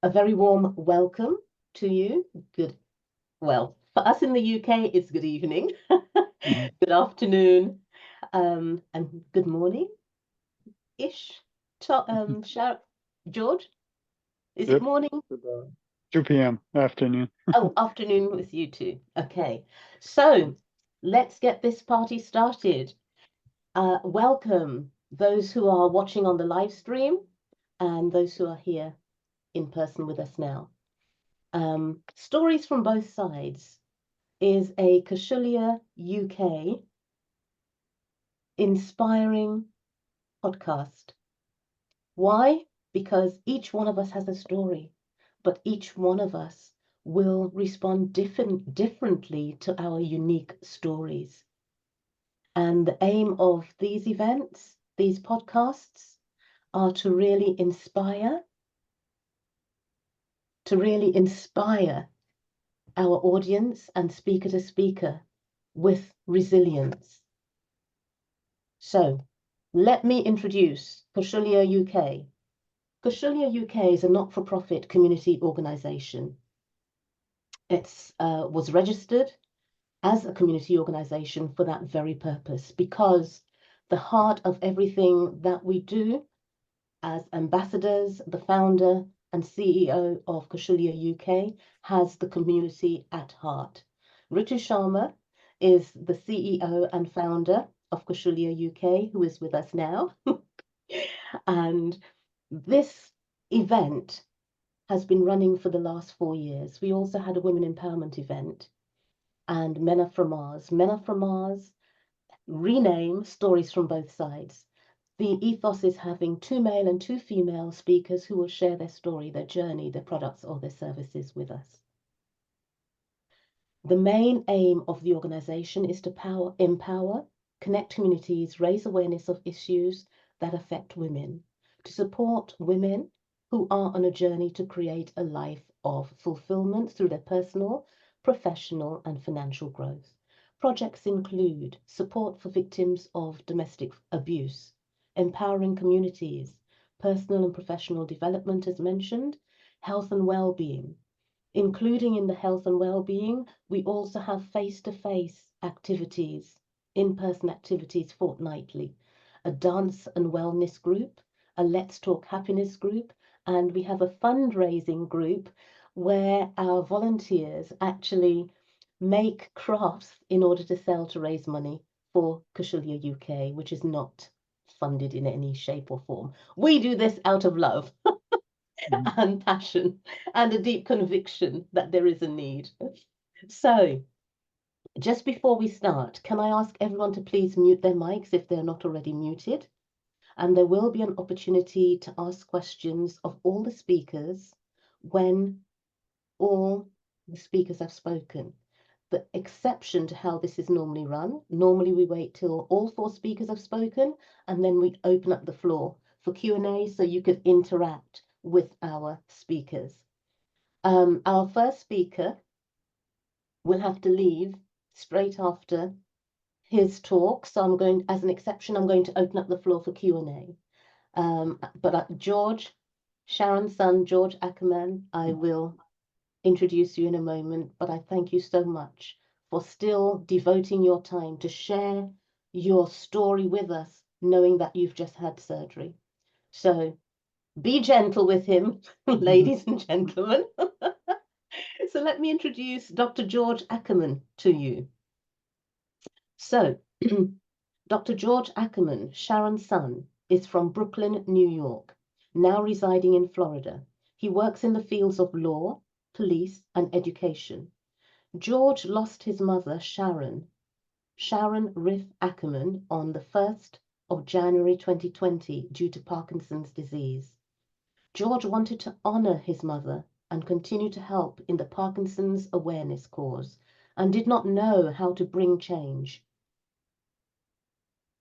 A very warm welcome to you. Well, for us in the UK, it's good evening, good afternoon, and good morning-ish. George, is it Yep. morning? About 2 p.m. afternoon. Oh, afternoon with you too. Okay, so let's get this party started. Welcome those who are watching on the live stream and those who are here in person with us now. Stories from Both Sides is a Kashulia UK inspiring podcast. Why? Because each one of us has a story, but each one of us will respond differently to our unique stories. And the aim of these events, these podcasts, are to really inspire our audience and speaker to speaker with resilience. So let me introduce Kashulia UK. Kashulia UK is a not-for-profit community organisation. It was registered as a community organisation for that very purpose, because the heart of everything that we do as ambassadors, the founder and CEO of Kashulia UK, has the community at heart. Ritu Sharma is the CEO and founder of Kashulia UK, who is with us now. And this event has been running for the last 4 years. We also had a women empowerment event, and Men Are From Mars. Men Are From Mars rename Stories from Both Sides. The ethos is having 2 male and 2 female speakers who will share their story, their journey, their products, or their services with us. The main aim of the organization is to empower, connect communities, raise awareness of issues that affect women, to support women who are on a journey to create a life of fulfillment through their personal, professional, and financial growth. Projects include support for victims of domestic abuse, empowering communities, personal and professional development as mentioned, health and well-being. Including in the health and well-being, we also have face-to-face activities, in-person activities fortnightly, a dance and wellness group, a Let's Talk Happiness group, and we have a fundraising group where our volunteers actually make crafts in order to sell to raise money for Kashulia UK, which is not funded in any shape or form. We do this out of love and passion and a deep conviction that there is a need. So, just before we start, can I ask everyone to please mute their mics if they're not already muted? And there will be an opportunity to ask questions of all the speakers when all the speakers have spoken. The exception to how this is normally run, normally we wait till all 4 speakers have spoken and then we open up the floor for Q&A so you could interact with our speakers. Our first speaker will have to leave straight after his talk, so I'm going, as an exception, I'm going to open up the floor for Q&A. But George, Sharon's son, George Ackerman, I will introduce you in a moment, but I thank you so much for still devoting your time to share your story with us, knowing that you've just had surgery. So be gentle with him, ladies and gentlemen. So let me introduce Dr. George Ackerman to you. So Dr. George Ackerman, Sharon's son, is from Brooklyn, New York, now residing in Florida. He works in the fields of law, police, and education. George lost his mother, Sharon Riff Ackerman, on the 1st of January 2020 due to Parkinson's disease. George wanted to honor his mother and continue to help in the Parkinson's awareness cause, and did not know how to bring change.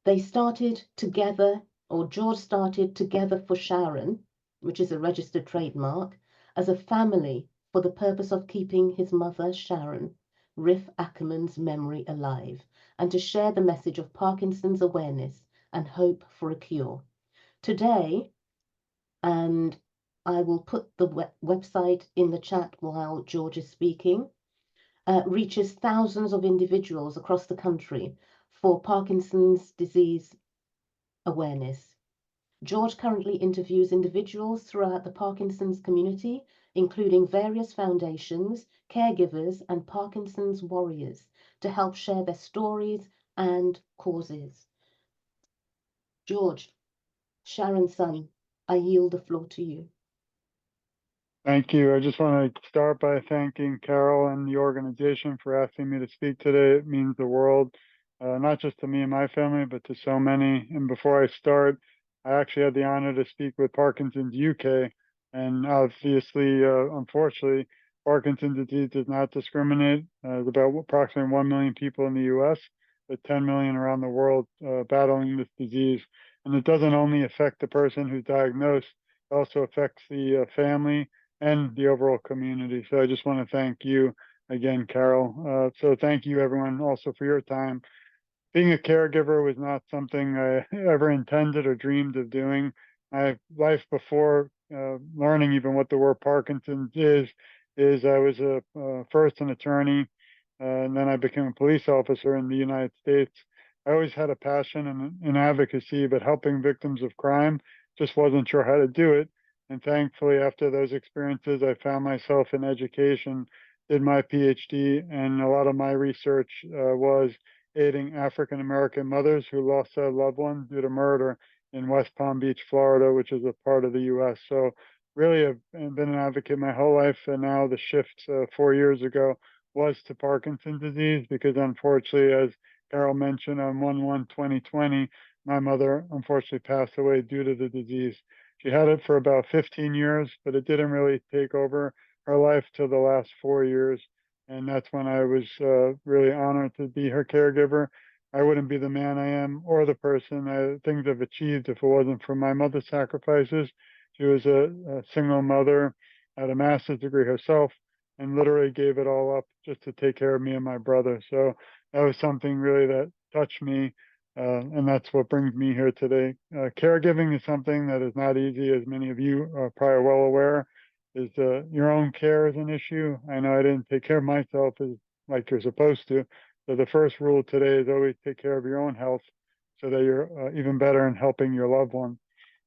They started together, or George started Together for Sharon, which is a registered trademark, as a family for the purpose of keeping his mother, Sharon Riff Ackerman's memory alive, and to share the message of Parkinson's awareness and hope for a cure. Today, and I will put the website in the chat while George is speaking. Reaches thousands of individuals across the country for Parkinson's disease awareness. George currently interviews individuals throughout the Parkinson's community, including various foundations, caregivers, and Parkinson's warriors, to help share their stories and causes. George, Sharon's son, I yield the floor to you. Thank you. I just want to start by thanking Carol and the organization for asking me to speak today. It means the world, not just to me and my family, but to so many. And before I start, I actually had the honor to speak with Parkinson's UK. And obviously, unfortunately, Parkinson's disease does not discriminate. There's about approximately 1 million people in the US, but 10 million around the world battling this disease. And it doesn't only affect the person who's diagnosed, it also affects the family and the overall community. So I just want to thank you again, Carol. So thank you everyone also for your time. Being a caregiver was not something I ever intended or dreamed of doing. My life before learning even what the word Parkinson's is I was first an attorney, and then I became a police officer in the United States. I always had a passion and advocacy, but helping victims of crime, just wasn't sure how to do it. And thankfully, after those experiences, I found myself in education, did my PhD, and a lot of my research was aiding African American mothers who lost a loved one due to murder in West Palm Beach, Florida, which is a part of the US. So really I've been an advocate my whole life. And now the shift 4 years ago was to Parkinson's disease because unfortunately, as Carol mentioned, on 1/1/2020, my mother unfortunately passed away due to the disease. She had it for about 15 years, but it didn't really take over her life till the last 4 years. And that's when I was really honored to be her caregiver. I wouldn't be the man I am or the person things I've achieved if it wasn't for my mother's sacrifices. She was a single mother, had a master's degree herself, and literally gave it all up just to take care of me and my brother. So that was something really that touched me, and that's what brings me here today. Caregiving is something that is not easy, as many of you are probably well aware. Is your own care is an issue. I know I didn't take care of myself as like you're supposed to. So the first rule today is always take care of your own health so that you're even better in helping your loved one.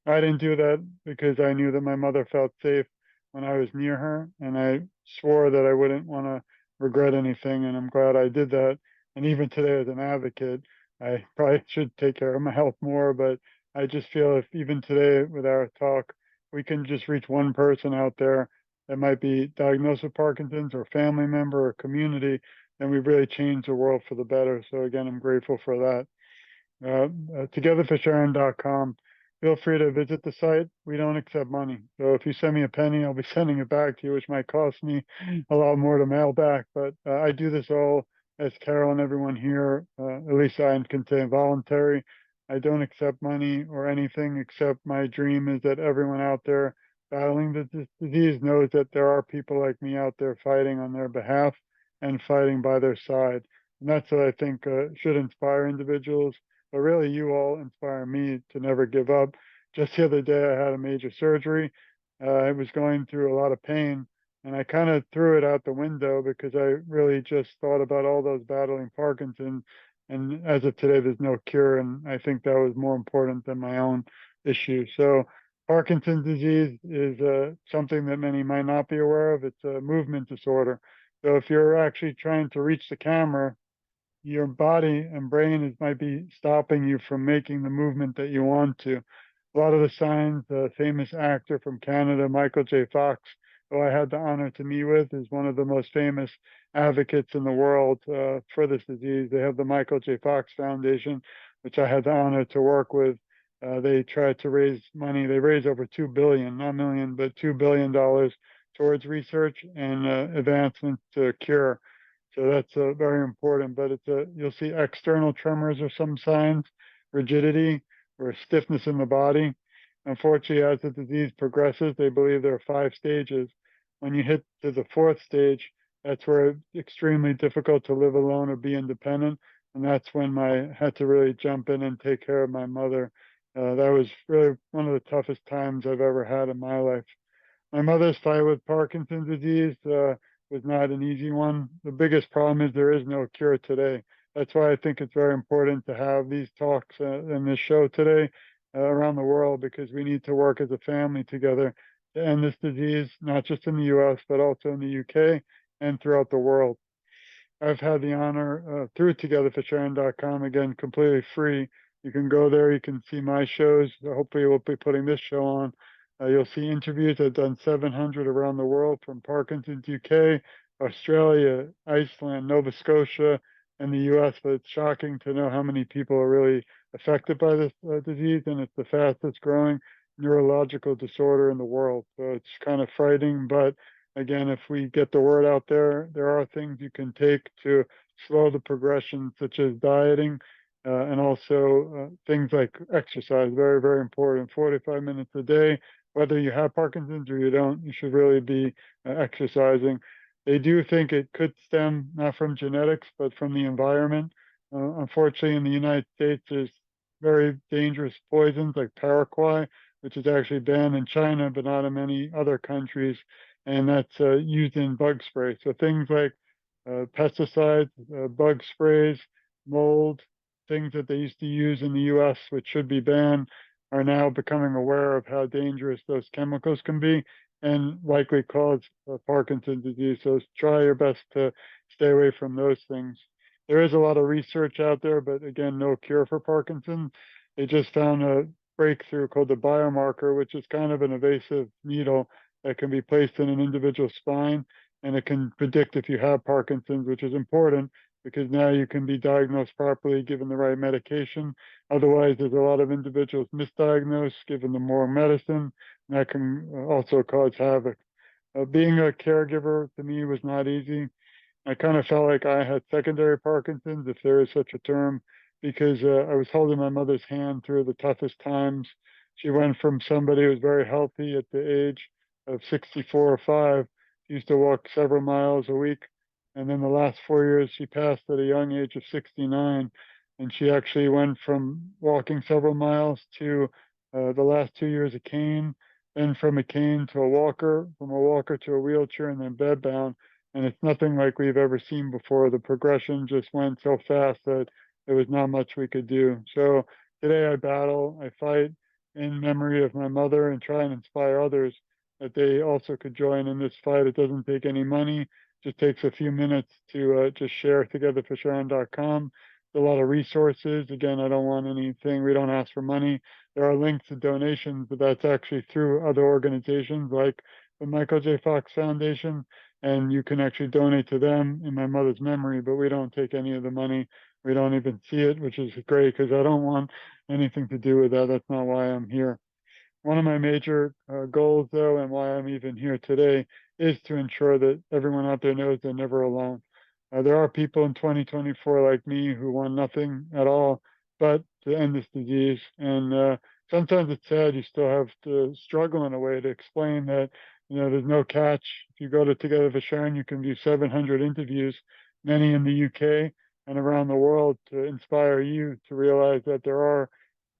I didn't do that because I knew that my mother felt safe when I was near her, and I swore that I wouldn't want to regret anything, and I'm glad I did that. And even today, as an advocate, I probably should take care of my health more, but I just feel if even today with our talk, we can just reach one person out there that might be diagnosed with Parkinson's or family member or community, then we've really changed the world for the better. So again, I'm grateful for that. Togetherforsharon.com. Feel free to visit the site. We don't accept money. So if you send me a penny, I'll be sending it back to you, which might cost me a lot more to mail back. But I do this all, as Carol and everyone here, at least I can say, voluntary. I don't accept money or anything except my dream is that everyone out there battling this disease knows that there are people like me out there fighting on their behalf and fighting by their side. And that's what I think should inspire individuals, but really you all inspire me to never give up. Just the other day, I had a major surgery. I was going through a lot of pain, and I kind of threw it out the window because I really just thought about all those battling Parkinson's. And as of today, there's no cure, and I think that was more important than my own issue. So Parkinson's disease is something that many might not be aware of. It's a movement disorder. So if you're actually trying to reach the camera, your body and brain might be stopping you from making the movement that you want to. A lot of the signs, the famous actor from Canada, Michael J. Fox, who I had the honor to meet with, is one of the most famous advocates in the world for this disease. They have the Michael J. Fox Foundation, which I had the honor to work with. They tried to raise money. They raised over 2 billion, not million, but $2 billion towards research and advancement to cure. So that's very important, but you'll see external tremors or some signs, rigidity or stiffness in the body. Unfortunately, as the disease progresses, they believe there are 5 stages. When you hit to the fourth stage, that's where it's extremely difficult to live alone or be independent. And that's when I had to really jump in and take care of my mother. That was really one of the toughest times I've ever had in my life. My mother's fight with Parkinson's disease was not an easy one. The biggest problem is there is no cure today. That's why I think it's very important to have these talks in this show today around the world, because we need to work as a family together to end this disease, not just in the US, but also in the UK and throughout the world. I've had the honor through togetherforsharon.com, again, completely free. You can go there, you can see my shows. Hopefully, we'll be putting this show on. You'll see interviews. I've done 700 around the world, from Parkinson's UK, Australia, Iceland, Nova Scotia, and the US. But it's shocking to know how many people are really affected by this disease, and it's the fastest growing neurological disorder in the world. So it's kind of frightening, but again, if we get the word out there, there are things you can take to slow the progression, such as dieting, and also things like exercise. Very, very important. 45 minutes a day, whether you have Parkinson's or you don't, you should really be exercising. They do think it could stem not from genetics, but from the environment. Unfortunately, in the United States, there's very dangerous poisons like paraquat, which is actually banned in China, but not in many other countries, and that's used in bug spray. So things like pesticides, bug sprays, mold, things that they used to use in the US, which should be banned, are now becoming aware of how dangerous those chemicals can be and likely cause Parkinson's disease. So try your best to stay away from those things. There is a lot of research out there, but again, no cure for Parkinson's. They just found a breakthrough called the biomarker, which is kind of an invasive needle that can be placed in an individual spine, and it can predict if you have Parkinson's, which is important because now you can be diagnosed properly, given the right medication. Otherwise, there's a lot of individuals misdiagnosed, given them more medicine, and that can also cause havoc. Being a caregiver to me was not easy. I kind of felt like I had secondary Parkinson's, if there is such a term, because I was holding my mother's hand through the toughest times. She went from somebody who was very healthy at the age of 64 or 5. She used to walk several miles a week. And then the last 4 years, she passed at a young age of 69. And she actually went from walking several miles to the last 2 years a cane, then from a cane to a walker, from a walker to a wheelchair, and then bedbound, and it's nothing like we've ever seen before. The progression just went so fast that there was not much we could do. So today I battle, I fight in memory of my mother and try and inspire others that they also could join in this fight. It doesn't take any money, it just takes a few minutes to just share togetherforsharon.com. There's a lot of resources. Again, I don't want anything, we don't ask for money. There are links to donations, but that's actually through other organizations like the Michael J. Fox Foundation, and you can actually donate to them in my mother's memory, but we don't take any of the money. We don't even see it, which is great because I don't want anything to do with that. That's not why I'm here. One of my major goals, though, and why I'm even here today, is to ensure that everyone out there knows they're never alone. There are people in 2024 like me who want nothing at all but to end this disease. And sometimes it's sad you still have to struggle in a way to explain that, there's no catch. If you go to Together for Sharon, you can view 700 interviews, many in the UK and around the world, to inspire you to realize that there are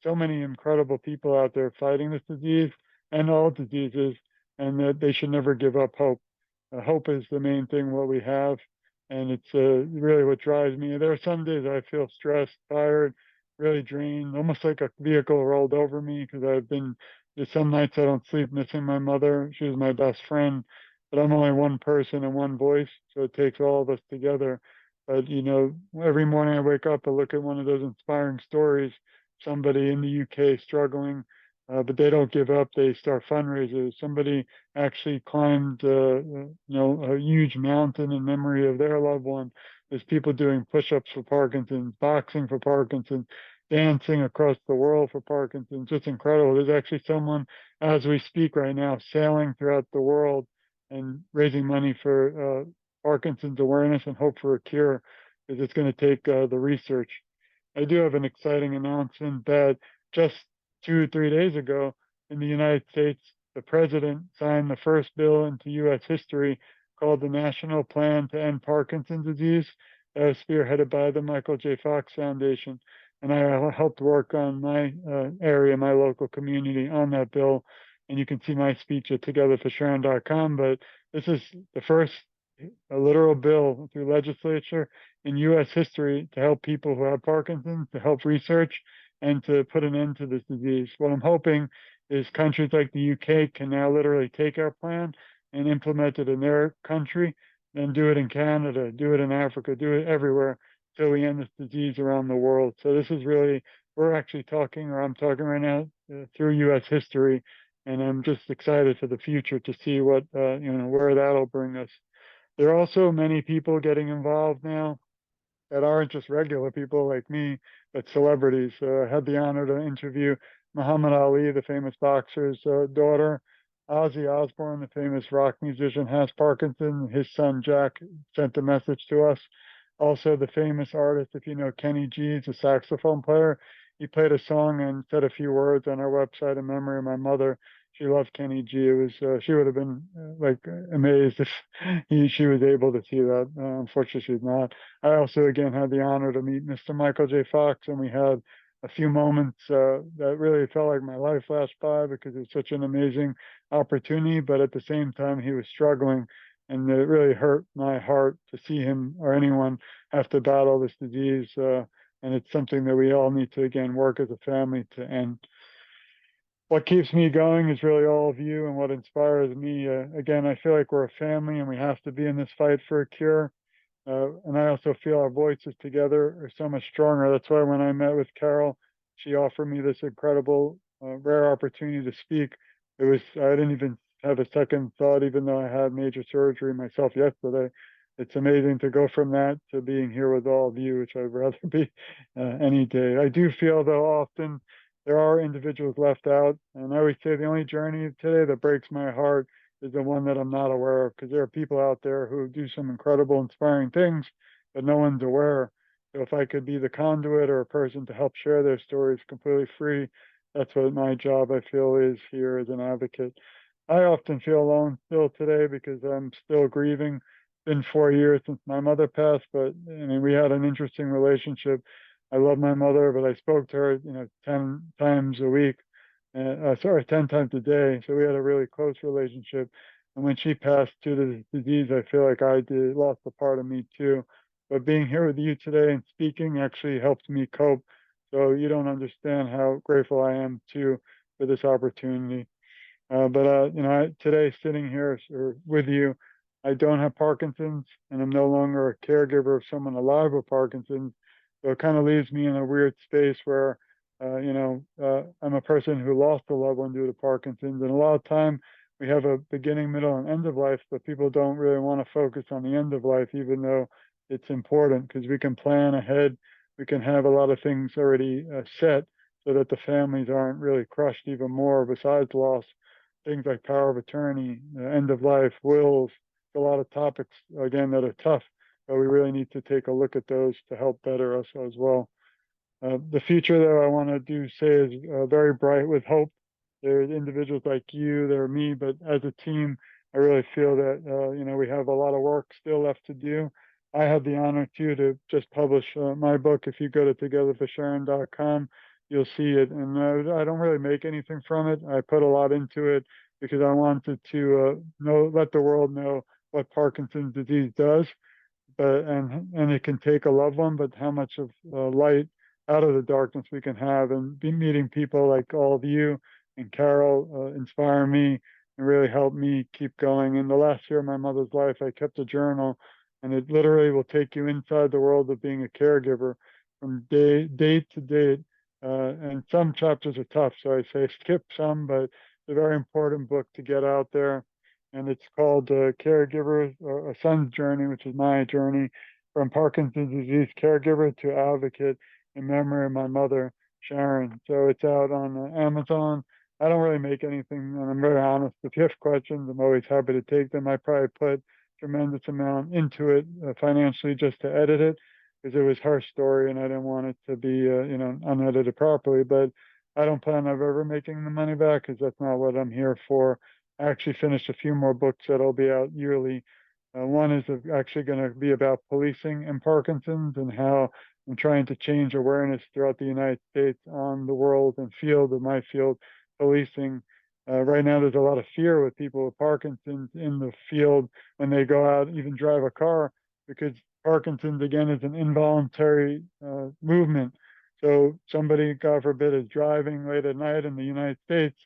so many incredible people out there fighting this disease and all diseases, and that they should never give up hope. Hope is the main thing what we have, and it's really what drives me. There are some days I feel stressed, tired, really drained, almost like a vehicle rolled over me, because there's some nights I don't sleep missing my mother. She was my best friend, but I'm only one person and one voice, so it takes all of us together. But every morning I wake up, I look at one of those inspiring stories, somebody in the UK struggling, but they don't give up. They start fundraisers. Somebody actually climbed, a huge mountain in memory of their loved one. There's people doing push-ups for Parkinson's, boxing for Parkinson's, dancing across the world for Parkinson's. It's incredible. There's actually someone, as we speak right now, sailing throughout the world and raising money for Parkinson's awareness and hope for a cure, because it's going to take the research. I do have an exciting announcement that just 2 or 3 days ago in the United States, the president signed the first bill into U.S. history called the National Plan to End Parkinson's Disease, that was spearheaded by the Michael J. Fox Foundation. And I helped work on my area, my local community, on that bill. and you can see my speech at togetherforsharon.com. But this is the first literal bill through legislature in U.S. history to help people who have Parkinson's, to help research, and to put an end to this disease. What I'm hoping is countries like the UK can now literally take our plan and implement it in their country, then do it in Canada, do it in Africa, do it everywhere till we end this disease around the world. So this is really, we're actually talking, or I'm talking right now through U.S. history, and I'm just excited for the future to see what, where that'll bring us. There are also many people getting involved now that aren't just regular people like me, but celebrities. I had the honor to interview Muhammad Ali, the famous boxer's daughter. Ozzy Osbourne, the famous rock musician, has Parkinson's. His son Jack sent a message to us. Also, the famous artist, if you know Kenny G, is a saxophone player. He played a song and said a few words on our website in memory of my mother. She loved Kenny G. It was she would have been amazed if she was able to see that. Unfortunately, she's not. I also again had the honor to meet Mr. Michael J. Fox, and we had a few moments that really felt like my life flashed by because it was such an amazing opportunity. But at the same time, he was struggling, and it really hurt my heart to see him or anyone have to battle this disease. And it's something that we all need to again work as a family to end. What keeps me going is really all of you, and what inspires me. Again, I feel like we're a family, and we have to be in this fight for a cure. And I also feel our voices together are so much stronger. That's why when I met with Carol, she offered me this incredible, rare opportunity to speak. I didn't even have a second thought, even though I had major surgery myself yesterday. It's amazing to go from that to being here with all of you, which I'd rather be any day. I do feel, though, often there are individuals left out. And I always say the only journey today that breaks my heart is the one that I'm not aware of, because there are people out there who do some incredible, inspiring things, but no one's aware. So if I could be the conduit or a person to help share their stories completely free, that's what my job I feel is here as an advocate. I often feel alone still today because I'm still grieving. It's been 4 years since my mother passed, but I mean, we had an interesting relationship. I love my mother, but I spoke to her, 10 times a week. 10 times a day. So we had a really close relationship. And when she passed due to the disease, I feel like I lost a part of me too. But being here with you today and speaking actually helped me cope. So you don't understand how grateful I am too for this opportunity. Today sitting here with you, I don't have Parkinson's, and I'm no longer a caregiver of someone alive with Parkinson's. So it kind of leaves me in a weird space where, I'm a person who lost a loved one due to Parkinson's, and a lot of time we have a beginning, middle, and end of life, but people don't really want to focus on the end of life, even though it's important because we can plan ahead. We can have a lot of things already set so that the families aren't really crushed even more besides loss. Things like power of attorney, end of life, wills, a lot of topics, again, that are tough, but we really need to take a look at those to help better us as well. The future, though, I want to say is very bright with hope. There's individuals like you, there are me, but as a team, I really feel that, we have a lot of work still left to do. I had the honor, too, to just publish my book. If you go to togetherforsharon.com, you'll see it. And I don't really make anything from it. I put a lot into it because I wanted to let the world know what Parkinson's disease does, but and it can take a loved one, but how much of light out of the darkness we can have, and be meeting people like all of you and Carol inspire me and really help me keep going. In the last year of my mother's life, I kept a journal, and it literally will take you inside the world of being a caregiver from date to date. And some chapters are tough, so I say skip some, but it's a very important book to get out there, and it's called Caregiver, A Son's Journey, which is my journey from Parkinson's disease caregiver to advocate in memory of my mother, Sharon. So it's out on Amazon. I don't really make anything, and I'm very honest. If you have questions, I'm always happy to take them. I probably put tremendous amount into it financially just to edit it because it was her story, and I didn't want it to be, unedited properly. But I don't plan on ever making the money back because that's not what I'm here for. I actually finished a few more books that'll be out yearly. One is actually going to be about policing and Parkinson's and how I'm trying to change awareness throughout the United States on the world and field of my field, policing. Right now, there's a lot of fear with people with Parkinson's in the field when they go out, even drive a car, because Parkinson's, again, is an involuntary movement. So somebody, God forbid, is driving late at night in the United States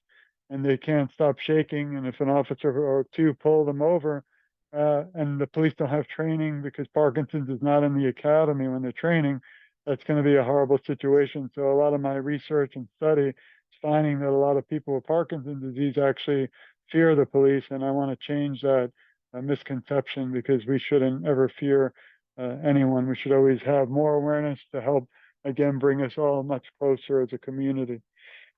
and they can't stop shaking. And if an officer or two pull them over, and the police don't have training because Parkinson's is not in the academy when they're training, that's going to be a horrible situation. So a lot of my research and study finding that a lot of people with Parkinson's disease actually fear the police, and I want to change that misconception because we shouldn't ever fear anyone. We should always have more awareness to help, again, bring us all much closer as a community.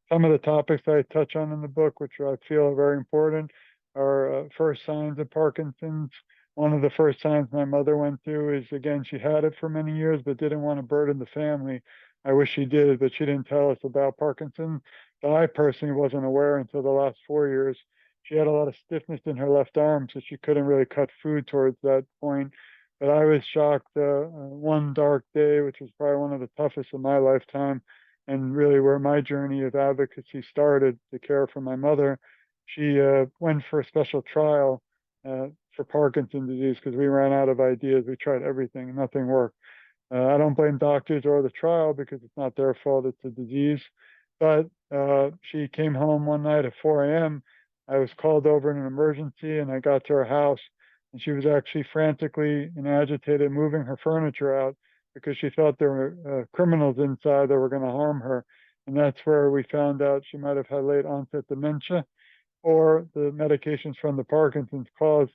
Some of the topics I touch on in the book, which I feel are very important, are first signs of Parkinson's. One of the first signs my mother went through is, again, she had it for many years, but didn't want to burden the family. I wish she did, but she didn't tell us about Parkinson's. So I personally wasn't aware until the last 4 years. She had a lot of stiffness in her left arm, so she couldn't really cut food towards that point. But I was shocked one dark day, which was probably one of the toughest of my lifetime, and really where my journey of advocacy started to care for my mother. She went for a special trial for Parkinson's disease because we ran out of ideas. We tried everything, nothing worked. I don't blame doctors or the trial because it's not their fault, it's a disease. But she came home one night at 4 a.m. I was called over in an emergency and I got to her house and she was actually frantically and agitated moving her furniture out because she thought there were criminals inside that were going to harm her. And that's where we found out she might have had late onset dementia or the medications from the Parkinson's cause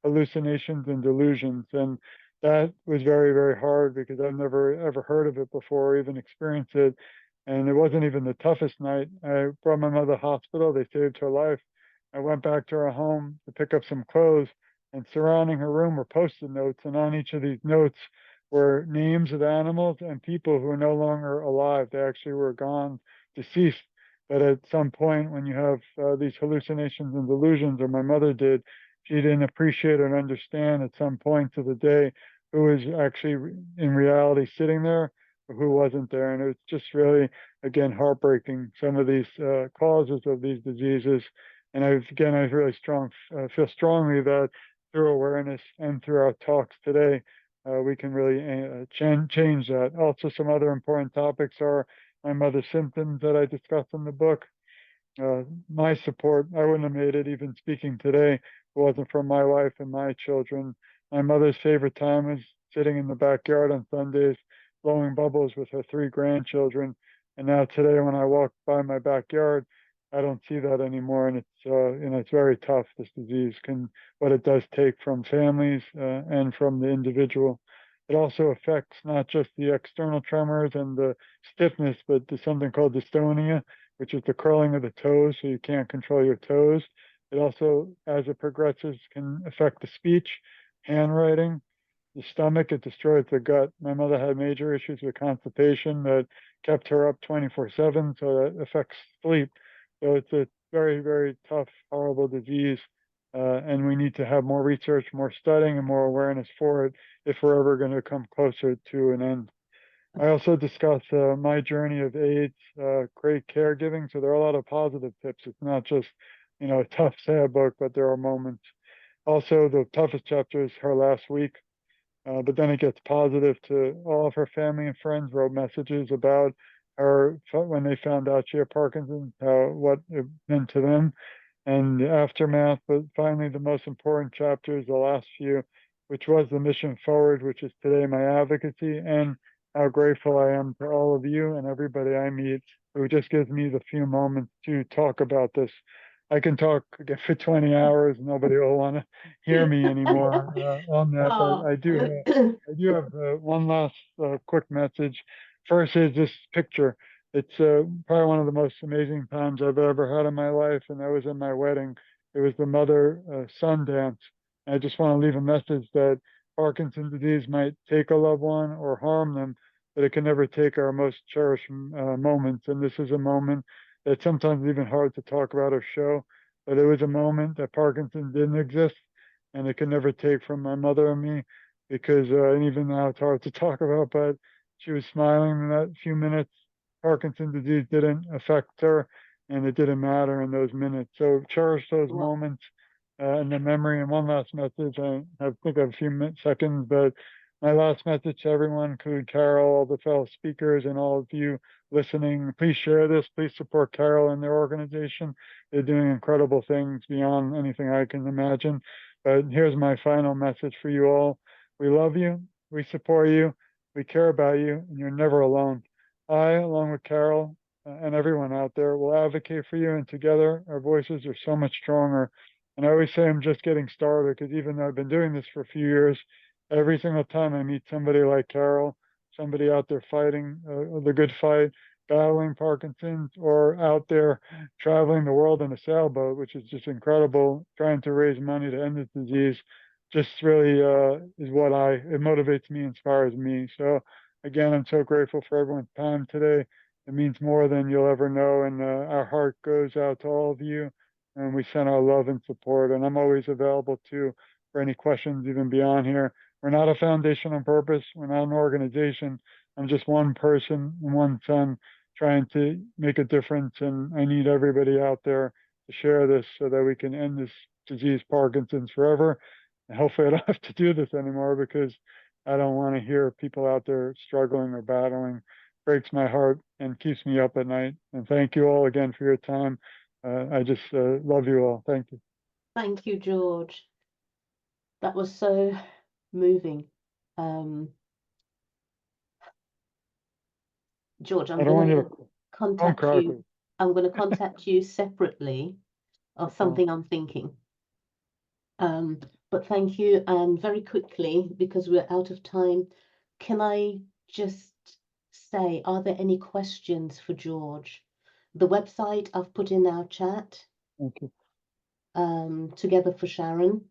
hallucinations and delusions. And that was very, very hard because I've never ever heard of it before or even experienced it. And it wasn't even the toughest night. I brought my mother to the hospital. They saved her life. I went back to her home to pick up some clothes, and surrounding her room were post-it notes. And on each of these notes were names of animals and people who are no longer alive. They actually were gone, deceased. But at some point, when you have these hallucinations and delusions, or my mother did, she didn't appreciate or understand at some points of the day who was actually in reality sitting there or who wasn't there. And it was just really, again, heartbreaking, some of these causes of these diseases. And I really feel strongly that through awareness and through our talks today, we can really change that. Also, some other important topics are my mother's symptoms that I discuss in the book. My support, I wouldn't have made it even speaking today if it wasn't for my wife and my children. My mother's favorite time is sitting in the backyard on Sundays, blowing bubbles with her three grandchildren. And now today, when I walk by my backyard, I don't see that anymore. And it's very tough. This disease what it does take from families and from the individual. It also affects not just the external tremors and the stiffness, but there's something called dystonia, which is the curling of the toes, so you can't control your toes. It also, as it progresses, can affect the speech, handwriting, the stomach. It destroys the gut. My mother had major issues with constipation that kept her up 24/7, so that affects sleep. So it's a very, very tough, horrible disease. And we need to have more research, more studying, and more awareness for it if we're ever going to come closer to an end. I also discuss my journey of AIDS, great caregiving. So there are a lot of positive tips. It's not just, a tough, sad book, but there are moments. Also, the toughest chapter is her last week, but then it gets positive to all of her family and friends wrote messages about her when they found out she had Parkinson's, what it meant to them and the aftermath. But finally, the most important chapter is the last few, which was the mission forward, which is today my advocacy, and how grateful I am to all of you and everybody I meet who just gives me the few moments to talk about this. I can talk again for 20 hours. Nobody will want to hear me anymore on that, but Oh, I do have one last quick message. First is this picture. It's probably one of the most amazing times I've ever had in my life, and that was in my wedding. It was the mother-son dance. I just want to leave a message that Parkinson's disease might take a loved one or harm them, but it can never take our most cherished moments. And this is a moment that's sometimes even hard to talk about or show, but it was a moment that Parkinson's didn't exist, and it can never take from my mother and me because, and even now it's hard to talk about, but she was smiling in that few minutes. Parkinson's disease didn't affect her, and it didn't matter in those minutes. So cherish those Wow. moments and the memory. And one last message, I think I have a few seconds, but my last message to everyone, include Carol, all the fellow speakers, and all of you listening, please share this. Please support Carol and their organization. They're doing incredible things beyond anything I can imagine. But here's my final message for you all. We love you. We support you. We care about you, and you're never alone. I, along with Carol and everyone out there, will advocate for you, and together our voices are so much stronger. And I always say I'm just getting started, because even though I've been doing this for a few years, every single time I meet somebody like Carol, somebody out there fighting the good fight, battling Parkinson's, or out there traveling the world in a sailboat, which is just incredible, trying to raise money to end this disease, just really is what it motivates me, inspires me. So again, I'm so grateful for everyone's time today. It means more than you'll ever know, and our heart goes out to all of you, and we send our love and support. And I'm always available too for any questions even beyond here. We're not a foundation on purpose. We're not an organization. I'm just one person and one son trying to make a difference. And I need everybody out there to share this so that we can end this disease, Parkinson's, forever. And hopefully I don't have to do this anymore, because I don't want to hear people out there struggling or battling. Breaks my heart and keeps me up at night. And thank you all again for your time. I just love you all. Thank you. Thank you, George. That was so moving. George, I I'm don't want gonna you to don't contact cry, you. please. I'm gonna contact you separately of something I'm thinking. But thank you. And very quickly, because we're out of time, can I just say, are there any questions for George? The website I've put in our chat, Thank you. Together for Sharon.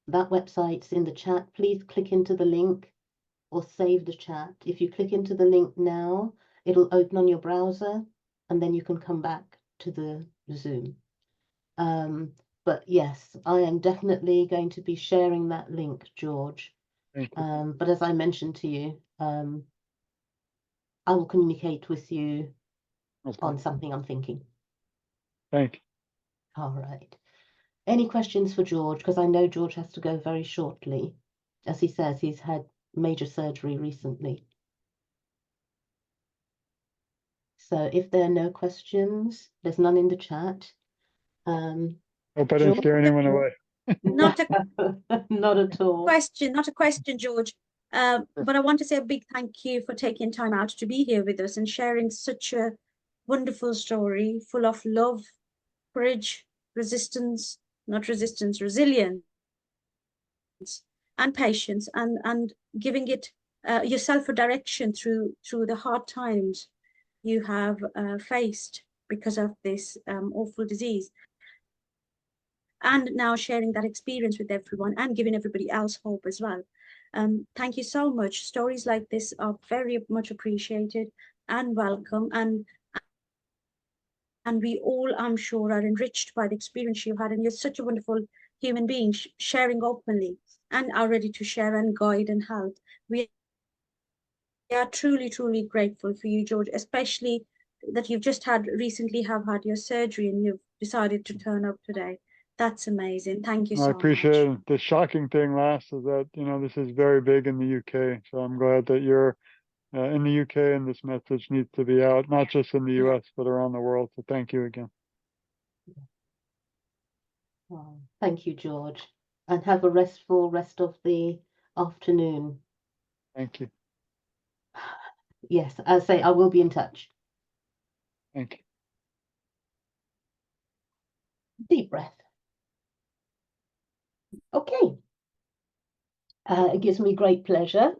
That website's in the chat. Please click into the link or save the chat. If you click into the link now, it'll open on your browser, and then you can come back to the Zoom. But yes, I am definitely going to be sharing that link, George. Thank you. But as I mentioned to you, I will communicate with you on something I'm thinking. Thank you. All right. Any questions for George? Because I know George has to go very shortly. As he says, he's had major surgery recently. So if there are no questions, there's none in the chat. Hope I didn't scare anyone away. Not at all. Not a question, George. But I want to say a big thank you for taking time out to be here with us and sharing such a wonderful story full of love, courage, resilience, and patience, and giving it yourself a direction through the hard times you have faced because of this awful disease. And now sharing that experience with everyone and giving everybody else hope as well. Thank you so much. Stories like this are very much appreciated and welcome. And we all, I'm sure, are enriched by the experience you've had. And you're such a wonderful human being, sharing openly and are ready to share and guide and help. We are truly, truly grateful for you, George, especially that you've just recently have had your surgery and you've decided to turn up today. That's amazing. Thank you so much. I appreciate it. The shocking thing last is that, this is very big in the UK. So I'm glad that you're in the UK and this message needs to be out, not just in the US, but around the world. So thank you again. Well, thank you, George. And have a restful rest of the afternoon. Thank you. Yes, I say I will be in touch. Thank you. Deep breath. Okay. It gives me great pleasure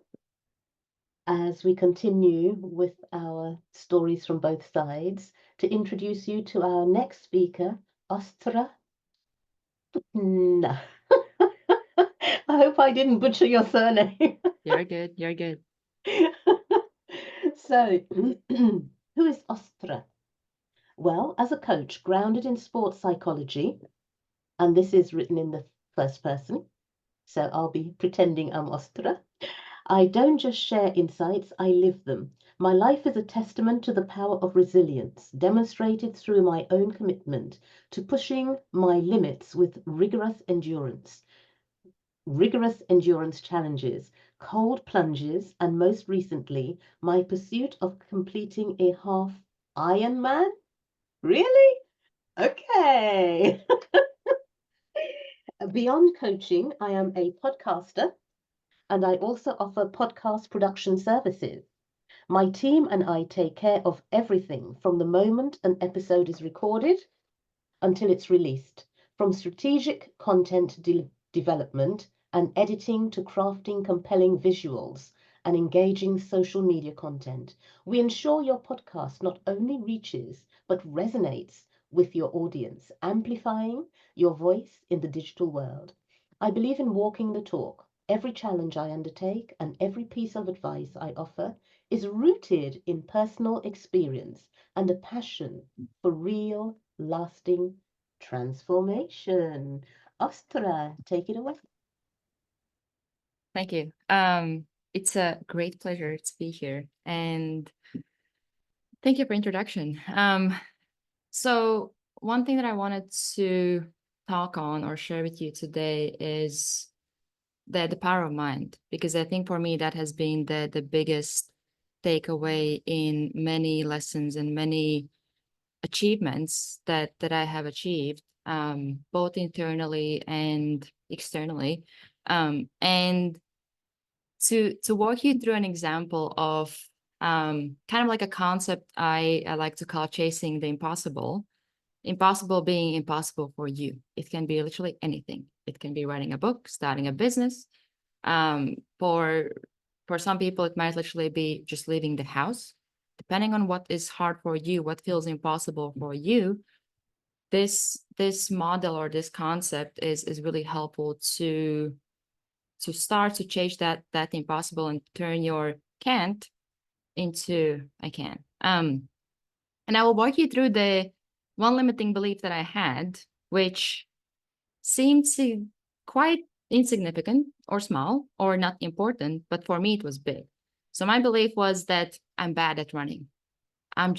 as we continue with our stories from both sides to introduce you to our next speaker, Austra Putnina. I hope I didn't butcher your surname. You're good. You're good. So, who is Austra? Well, as a coach grounded in sports psychology, and this is written in the first person, so I'll be pretending I'm Austra. I don't just share insights, I live them. My life is a testament to the power of resilience, demonstrated through my own commitment to pushing my limits with rigorous endurance challenges, cold plunges, and most recently, my pursuit of completing a half-Ironman. Really? Okay. Beyond coaching, I am a podcaster and I also offer podcast production services. My team and I take care of everything from the moment an episode is recorded until it's released, from strategic content development and editing to crafting compelling visuals and engaging social media content. We ensure your podcast not only reaches but resonates with your audience, amplifying your voice in the digital world. I believe in walking the talk. Every challenge I undertake and every piece of advice I offer is rooted in personal experience and a passion for real, lasting transformation. Austra, take it away. Thank you. It's a great pleasure to be here, and thank you for introduction. So one thing that I wanted to talk on or share with you today is the power of mind, because I think for me that has been the biggest takeaway in many lessons and many achievements that I have achieved, both internally and externally. And to walk you through an example of kind of like a concept I like to call chasing the impossible. Impossible being impossible for you. It can be literally anything. It can be writing a book, starting a business. For some people, it might literally be just leaving the house. Depending on what is hard for you, what feels impossible for you, this model or this concept is really helpful to start to change that impossible and turn your can't into I can. And I will walk you through the one limiting belief that I had, which seemed to quite insignificant or small or not important, but for me it was big. So my belief was that I'm bad at running. I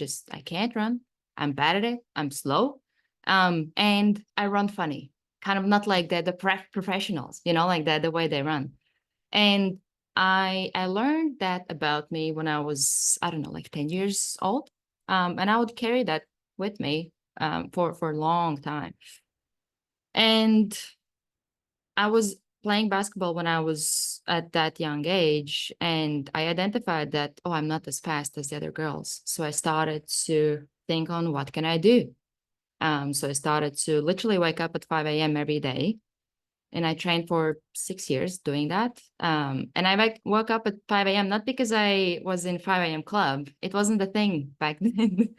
can't run. I'm bad at it. I'm slow. And I run funny, kind of not like the professionals, like the way they run. And I learned that about me when I was, I don't know, like 10 years old. And I would carry that with me for a long time. And I was playing basketball when I was at that young age, and I identified that, oh, I'm not as fast as the other girls. So I started to think on what can I do? So I started to literally wake up at 5 a.m. every day. And I trained for 6 years doing that. And I woke up at 5 a.m. not because I was in 5 a.m. club. It wasn't the thing back then.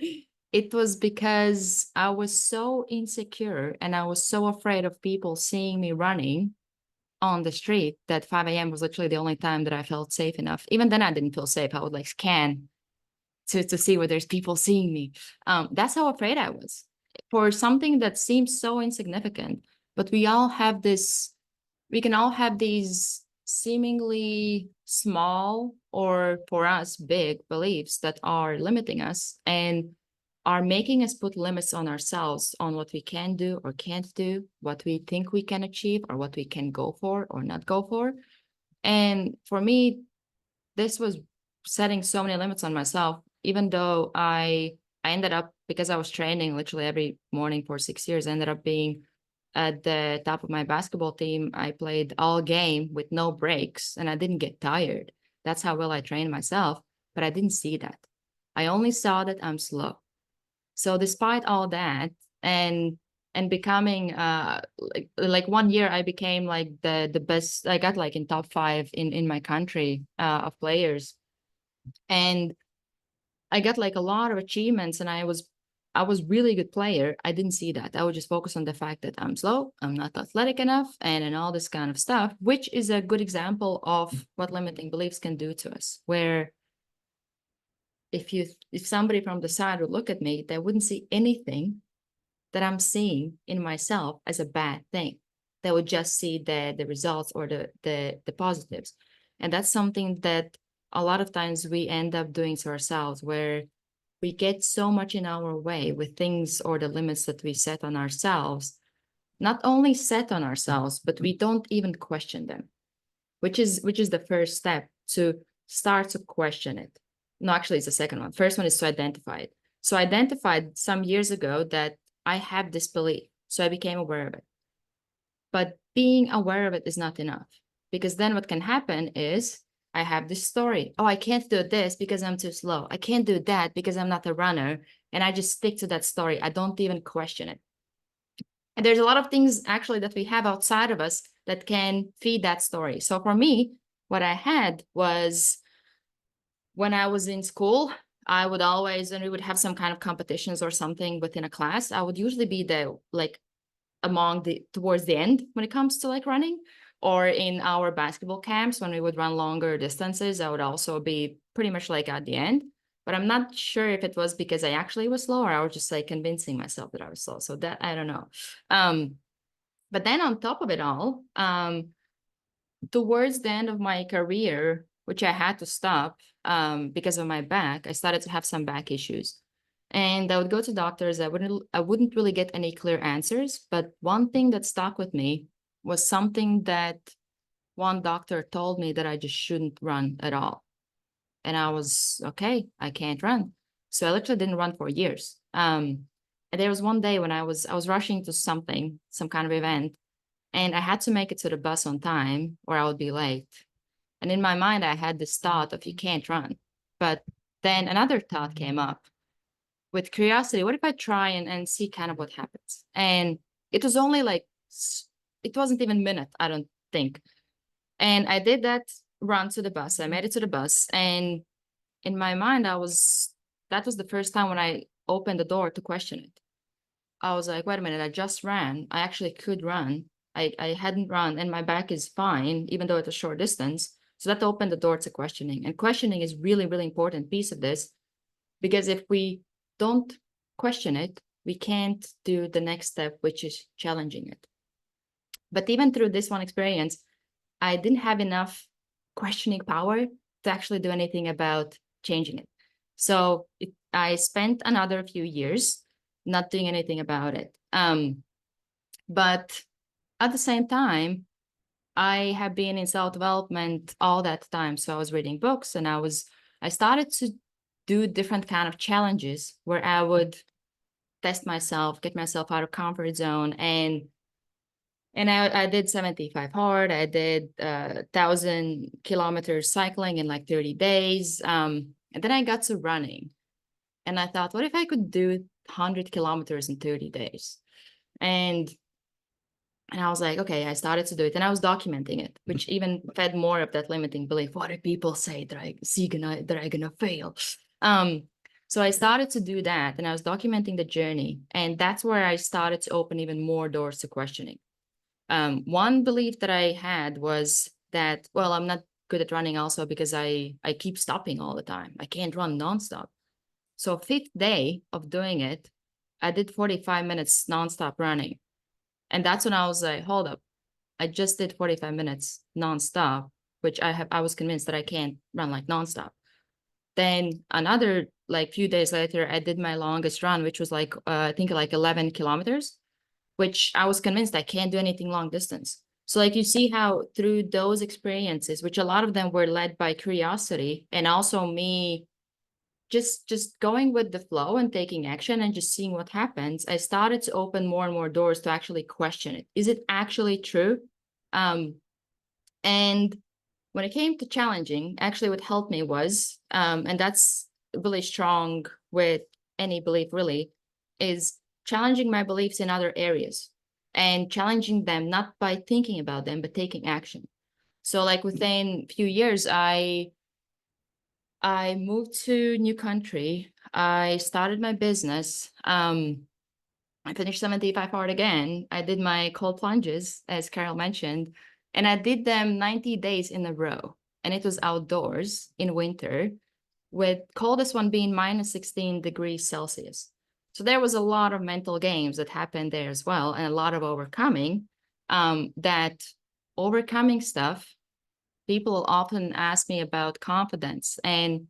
It was because I was so insecure and I was so afraid of people seeing me running on the street that 5 a.m. was literally the only time that I felt safe enough. Even then, I didn't feel safe. I would like scan to see where there's people seeing me. That's how afraid I was for something that seems so insignificant. But we can all have these seemingly small or for us big beliefs that are limiting us and are making us put limits on ourselves on what we can do or can't do, what we think we can achieve or what we can go for or not go for. And for me, this was setting so many limits on myself, even though I ended up, because I was training literally every morning for 6 years, I ended up being at the top of my basketball team. I played all game with no breaks and I didn't get tired. That's how well I trained myself, but I didn't see that. I only saw that I'm slow. So despite all that and becoming like 1 year I became like the best. I got like in top 5 in my country of players, and I got like a lot of achievements, and I was really good player. I didn't see that. I would just focus on the fact that I'm slow, I'm not athletic enough, and all this kind of stuff, which is a good example of what limiting beliefs can do to us, where if somebody from the side would look at me, they wouldn't see anything that I'm seeing in myself as a bad thing. They would just see the results or the positives. And that's something that a lot of times we end up doing to ourselves, where we get so much in our way with things or the limits that we set on ourselves, not only set on ourselves, but we don't even question them, which is the first step, to start to question it. No, actually, it's the second one. First one is to identify it. So I identified some years ago that I have this belief, so I became aware of it. But being aware of it is not enough, because then what can happen is I have this story. Oh, I can't do this because I'm too slow. I can't do that because I'm not a runner. And I just stick to that story. I don't even question it. And there's a lot of things actually that we have outside of us that can feed that story. So for me, what I had was, when I was in school, I would always, and we would have some kind of competitions or something within a class, I would usually be the, like, towards the end when it comes to like running. Or in our basketball camps, when we would run longer distances, I would also be pretty much like at the end. But I'm not sure if it was because I actually was slow, or I was just like convincing myself that I was slow. So that, I don't know. But then on top of it all, towards the end of my career, which I had to stop because of my back, I started to have some back issues. And I would go to doctors. I wouldn't really get any clear answers. But one thing that stuck with me was something that one doctor told me, that I just shouldn't run at all. And I was, okay, I can't run. So I literally didn't run for years. And there was one day when I was rushing to some kind of event, and I had to make it to the bus on time or I would be late. And in my mind, I had this thought of, you can't run. But then another thought came up with curiosity. What if I try and see kind of what happens? And it was only like, it wasn't even a minute, I don't think. And I did that run to the bus. I made it to the bus. And in my mind, that was the first time when I opened the door to question it. I was like, wait a minute, I just ran. I actually could run. I hadn't run, and my back is fine, even though it's a short distance. So that opened the door to questioning. And questioning is really, really important piece of this, because if we don't question it, we can't do the next step, which is challenging it. But even through this one experience, I didn't have enough questioning power to actually do anything about changing it. So I spent another few years not doing anything about it. But at the same time, I have been in self-development all that time. So I was reading books, and I started to do different kind of challenges where I would test myself, get myself out of comfort zone. And I did 75 hard. I did 1,000 kilometers cycling in like 30 days. And then I got to running. And I thought, what if I could do 100 kilometers in 30 days? And I was like, okay, I started to do it. And I was documenting it, which even fed more of that limiting belief. What do people say that I'm gonna fail? So I started to do that, and I was documenting the journey. And that's where I started to open even more doors to questioning. One belief that I had was that, well, I'm not good at running also because I keep stopping all the time. I can't run nonstop. So 5th day of doing it, I did 45 minutes nonstop running. And that's when I was like, hold up, I just did 45 minutes nonstop, which I was convinced that I can't run like nonstop. Then another like few days later, I did my longest run, which was like, I think like 11 kilometers, which I was convinced I can't do anything long distance. So like you see how through those experiences, which a lot of them were led by curiosity, and also me just going with the flow and taking action and just seeing what happens, I started to open more and more doors to actually question it. Is it actually true? And when it came to challenging, actually what helped me was, and that's really strong with any belief really, is challenging my beliefs in other areas and challenging them not by thinking about them, but taking action. So like within a few years, I moved to new country. I started my business. I finished 75 hard again. I did my cold plunges, as Carol mentioned, and I did them 90 days in a row. And it was outdoors in winter, with coldest one being minus 16 degrees Celsius. So there was a lot of mental games that happened there as well, and a lot of overcoming. That overcoming stuff people often ask me about confidence. And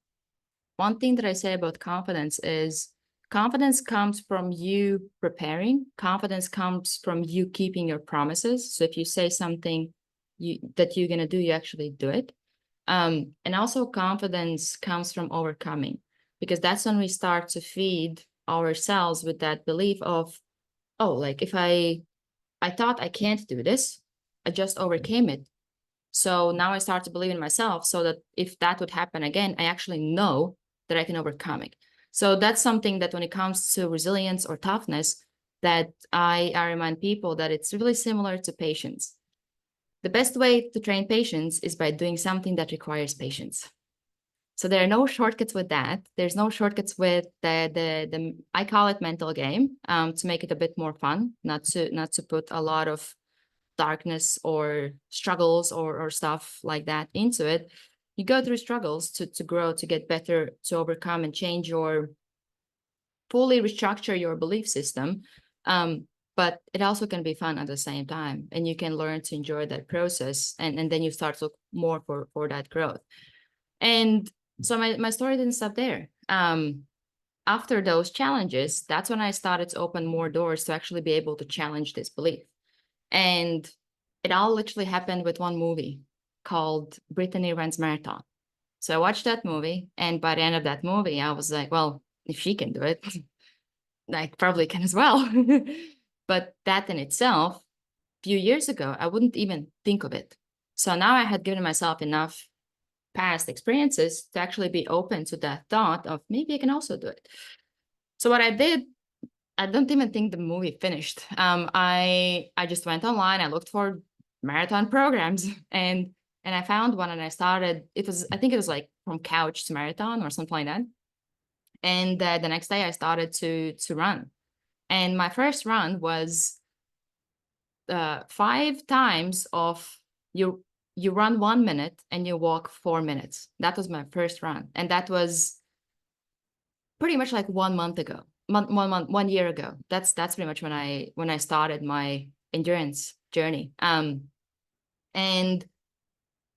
one thing that I say about confidence is confidence comes from you preparing. Confidence comes from you keeping your promises. So if you say something that you're going to do, you actually do it. And also confidence comes from overcoming, because that's when we start to feed ourselves with that belief of, oh, like if I thought I can't do this, I just overcame it. So now I start to believe in myself, so that if that would happen again, I actually know that I can overcome it. So that's something that when it comes to resilience or toughness, that I remind people that it's really similar to patience. The best way to train patience is by doing something that requires patience. So there are no shortcuts with that. There's no shortcuts with the I call it mental game, to make it a bit more fun, not to put a lot of darkness or struggles or stuff like that into it. You go through struggles to grow, to get better, to overcome and change fully restructure your belief system. But it also can be fun at the same time, and you can learn to enjoy that process, and then you start to look more for that growth. And so my story didn't stop there. After those challenges, that's when I started to open more doors to actually be able to challenge this belief. And it all literally happened with one movie called Brittany Runs Marathon. So I watched that movie, and by the end of that movie, I was like, well, if she can do it, I probably can as well. But that in itself, a few years ago, I wouldn't even think of it. So now I had given myself enough past experiences to actually be open to that thought of maybe I can also do it. So what I did, I don't even think the movie finished. I just went online, I looked for marathon programs, and I found one, and I started. I think it was like from couch to marathon or something like that. And the next day I started to run. And my first run was 5 times of you run 1 minute and you walk 4 minutes. That was my first run. And that was pretty much like 1 month ago, 1 year ago. That's pretty much when I started my endurance journey. And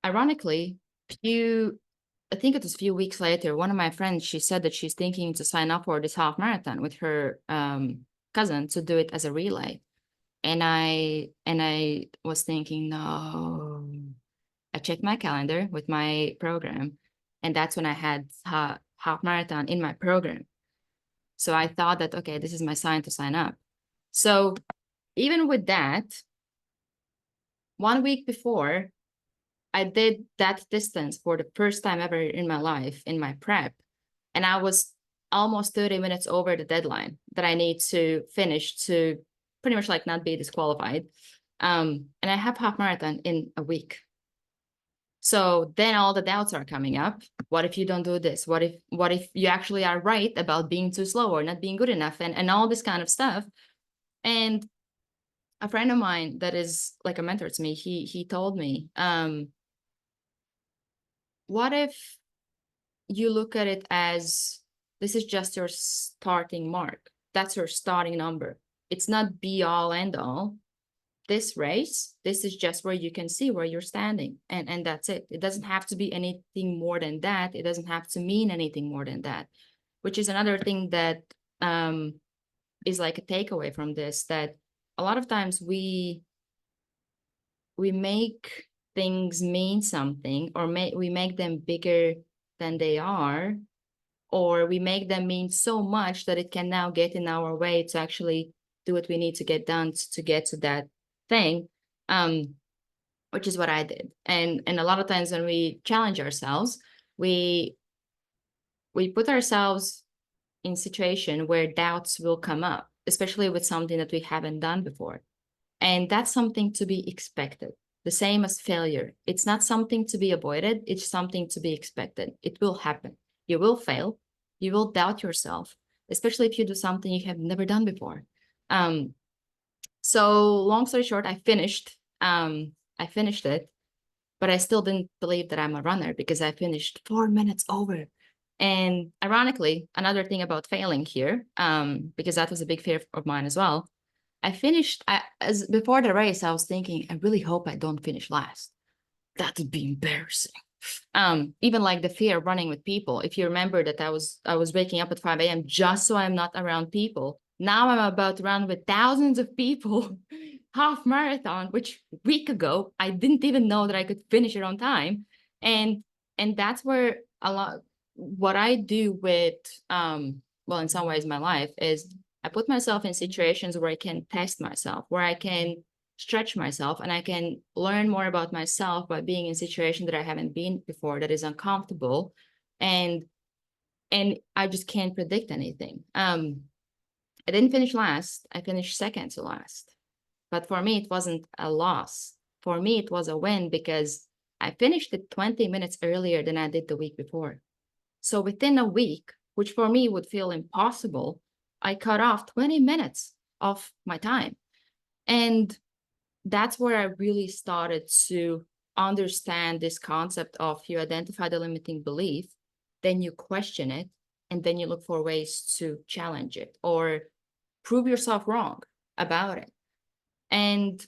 ironically, I think it was a few weeks later, one of my friends, she said that she's thinking to sign up for this half marathon with her cousin to do it as a relay. And I was thinking, no. I checked my calendar with my program, and that's when I had half marathon in my program. So I thought that, okay, this is my sign to sign up. So even with that, 1 week before, I did that distance for the first time ever in my life in my prep. And I was almost 30 minutes over the deadline that I need to finish to pretty much like not be disqualified. And I have half marathon in a week. So then all the doubts are coming up. What if you don't do this? What if you actually are right about being too slow or not being good enough, and all this kind of stuff? And a friend of mine that is like a mentor to me, he told me, what if you look at it as this is just your starting mark? That's your starting number. It's not be all end all. This race, this is just where you can see where you're standing, and that's it. It doesn't have to be anything more than that. It doesn't have to mean anything more than that, which is another thing that is like a takeaway from this, that a lot of times we make things mean something, or we make them bigger than they are, or we make them mean so much that it can now get in our way to actually do what we need to get done to get to that thing, which is what I did. And a lot of times when we challenge ourselves, we put ourselves in a situation where doubts will come up, especially with something that we haven't done before. And that's something to be expected. The same as failure. It's not something to be avoided. It's something to be expected. It will happen. You will fail. You will doubt yourself, especially if you do something you have never done before. So long story short, I finished it, but I still didn't believe that I'm a runner because I finished 4 minutes over. And ironically, another thing about failing here, because that was a big fear of mine as well, I finished, as before the race, I was thinking, I really hope I don't finish last. that would be embarrassing. Even like the fear of running with people. If you remember that I was waking up at 5 a.m. just so I'm not around people. Now I'm about to run with thousands of people, half marathon, which a week ago, I didn't even know that I could finish it on time. And that's where a lot, what I do with, well, in some ways my life is I put myself in situations where I can test myself, where I can stretch myself and I can learn more about myself by being in a situation that I haven't been before, that is uncomfortable. And I just can't predict anything. I didn't finish last. I finished second to last. But for me, it wasn't a loss. For me, it was a win because I finished it 20 minutes earlier than I did the week before. So within a week, which for me would feel impossible, I cut off 20 minutes of my time. And that's where I really started to understand this concept of you identify the limiting belief, then you question it, and then you look for ways to challenge it or prove yourself wrong about it. And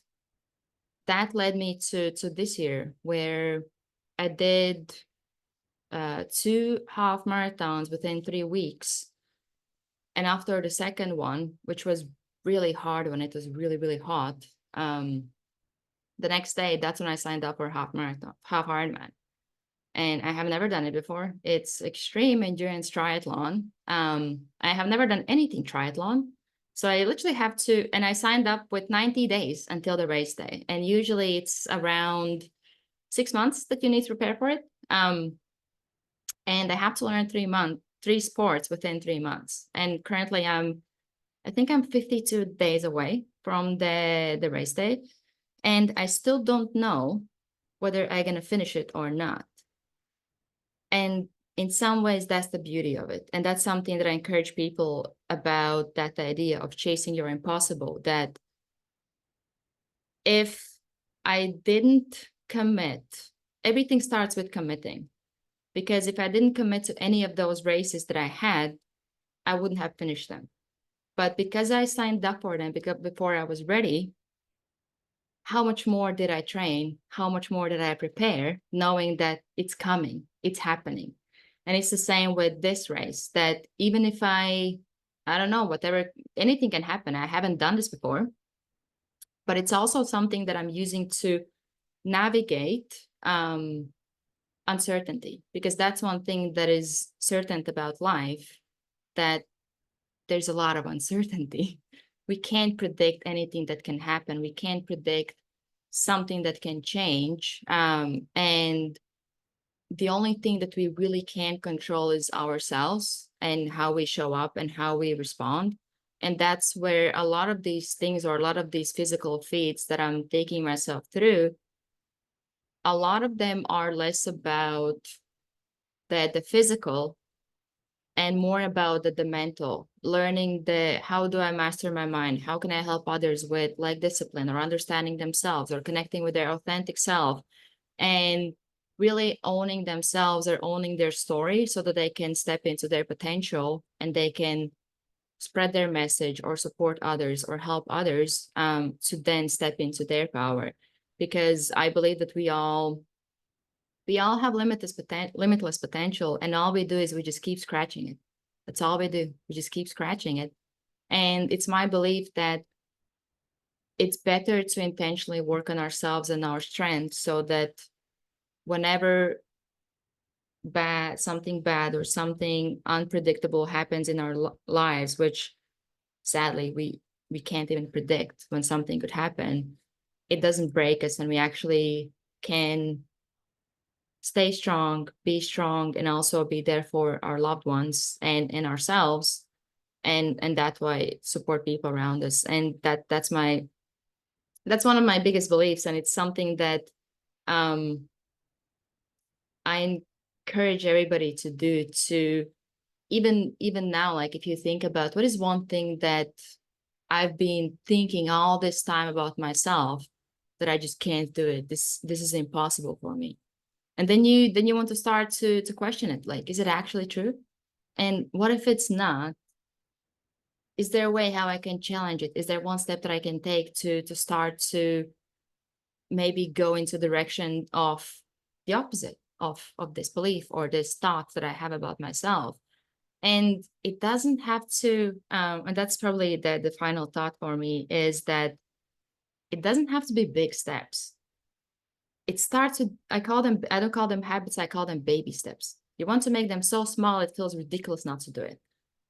that led me to this year, where I did 2 half marathons within 3 weeks. And after the second one, which was really hard when it was really, really hot, the next day, that's when I signed up for half Ironman. And I have never done it before. It's extreme endurance triathlon. I have never done anything triathlon. So I literally have to, and I signed up with 90 days until the race day. And usually it's around 6 months that you need to prepare for it. And I have to learn 3 sports within 3 months. And currently I think I'm 52 days away from the race day. And I still don't know whether I'm going to finish it or not. And in some ways, that's the beauty of it. And that's something that I encourage people about, that idea of chasing your impossible, that if I didn't commit, everything starts with committing. Because if I didn't commit to any of those races that I had, I wouldn't have finished them. But because I signed up for them before I was ready, how much more did I train? How much more did I prepare, knowing that it's coming, it's happening? And it's the same with this race, that even if I don't know, whatever, anything can happen. I haven't done this before, but it's also something that I'm using to navigate uncertainty, because that's one thing that is certain about life, that there's a lot of uncertainty. We can't predict anything that can happen. We can't predict something that can change. And the only thing that we really can't control is ourselves and how we show up and how we respond. And that's where a lot of these things, or a lot of these physical feats that I'm taking myself through, a lot of them are less about the physical and more about the mental, learning how do I master my mind? How can I help others with like discipline, or understanding themselves, or connecting with their authentic self, and really owning themselves or owning their story, so that they can step into their potential and they can spread their message or support others or help others to then step into their power. Because I believe that we all have limitless potential, and all we do is we just keep scratching it. That's all we do. We just keep scratching it. And it's my belief that it's better to intentionally work on ourselves and our strengths, so that whenever something bad or something unpredictable happens in our lives, which sadly we can't even predict when something could happen, it doesn't break us, and we actually can stay strong, be strong, and also be there for our loved ones and ourselves, and that way support people around us. And that's one of my biggest beliefs, and it's something that I encourage everybody to do. To even now, like if you think about what is one thing that I've been thinking all this time about myself, that I just can't do it. This is impossible for me. And then you want to start to question it. Like, is it actually true? And what if it's not? Is there a way how I can challenge it? Is there one step that I can take to start to maybe go into the direction of the opposite of this belief or this thought that I have about myself. And it doesn't have to, and that's probably the final thought for me, is that it doesn't have to be big steps. It starts with, I don't call them habits, I call them baby steps. You want to make them so small, it feels ridiculous not to do it.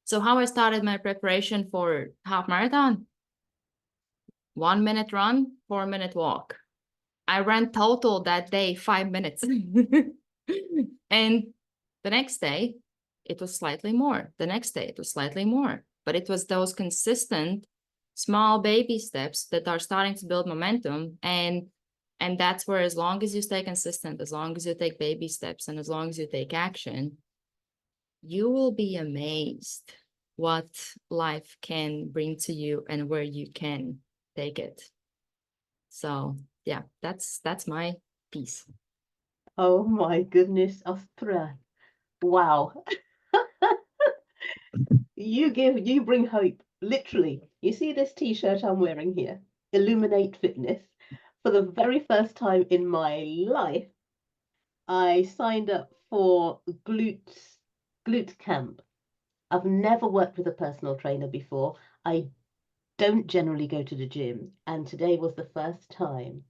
So how I started my preparation for half marathon, 1 minute run, 4 minute walk. I ran total that day 5 minutes. And the next day, it was slightly more. The next day, it was slightly more. But it was those consistent small baby steps that are starting to build momentum. And that's where, as long as you stay consistent, as long as you take baby steps, and as long as you take action, you will be amazed what life can bring to you and where you can take it. So yeah, that's my piece. Oh my goodness, Austra. Wow. You bring hope, literally. You see this t-shirt I'm wearing here? Illuminate Fitness. For the very first time in my life, I signed up for glute camp. I've never worked with a personal trainer before. I don't generally go to the gym, and today was the first time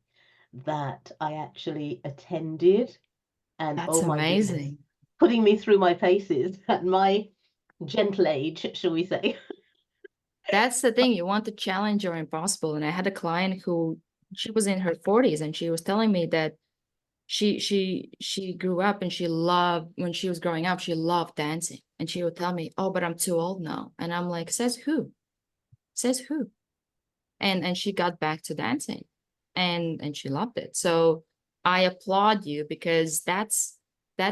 that I actually attended. And That's oh my goodness, amazing. putting me through my paces at my gentle age, shall we say. That's the thing. You want to challenge your impossible. And I had a client who, she was in her 40s, and she was telling me that she grew up and she loved, when she was growing up, she loved dancing. And she would tell me, oh, but I'm too old now. And I'm like, says who? Says who? And she got back to dancing, and she loved it. So I applaud you, because that's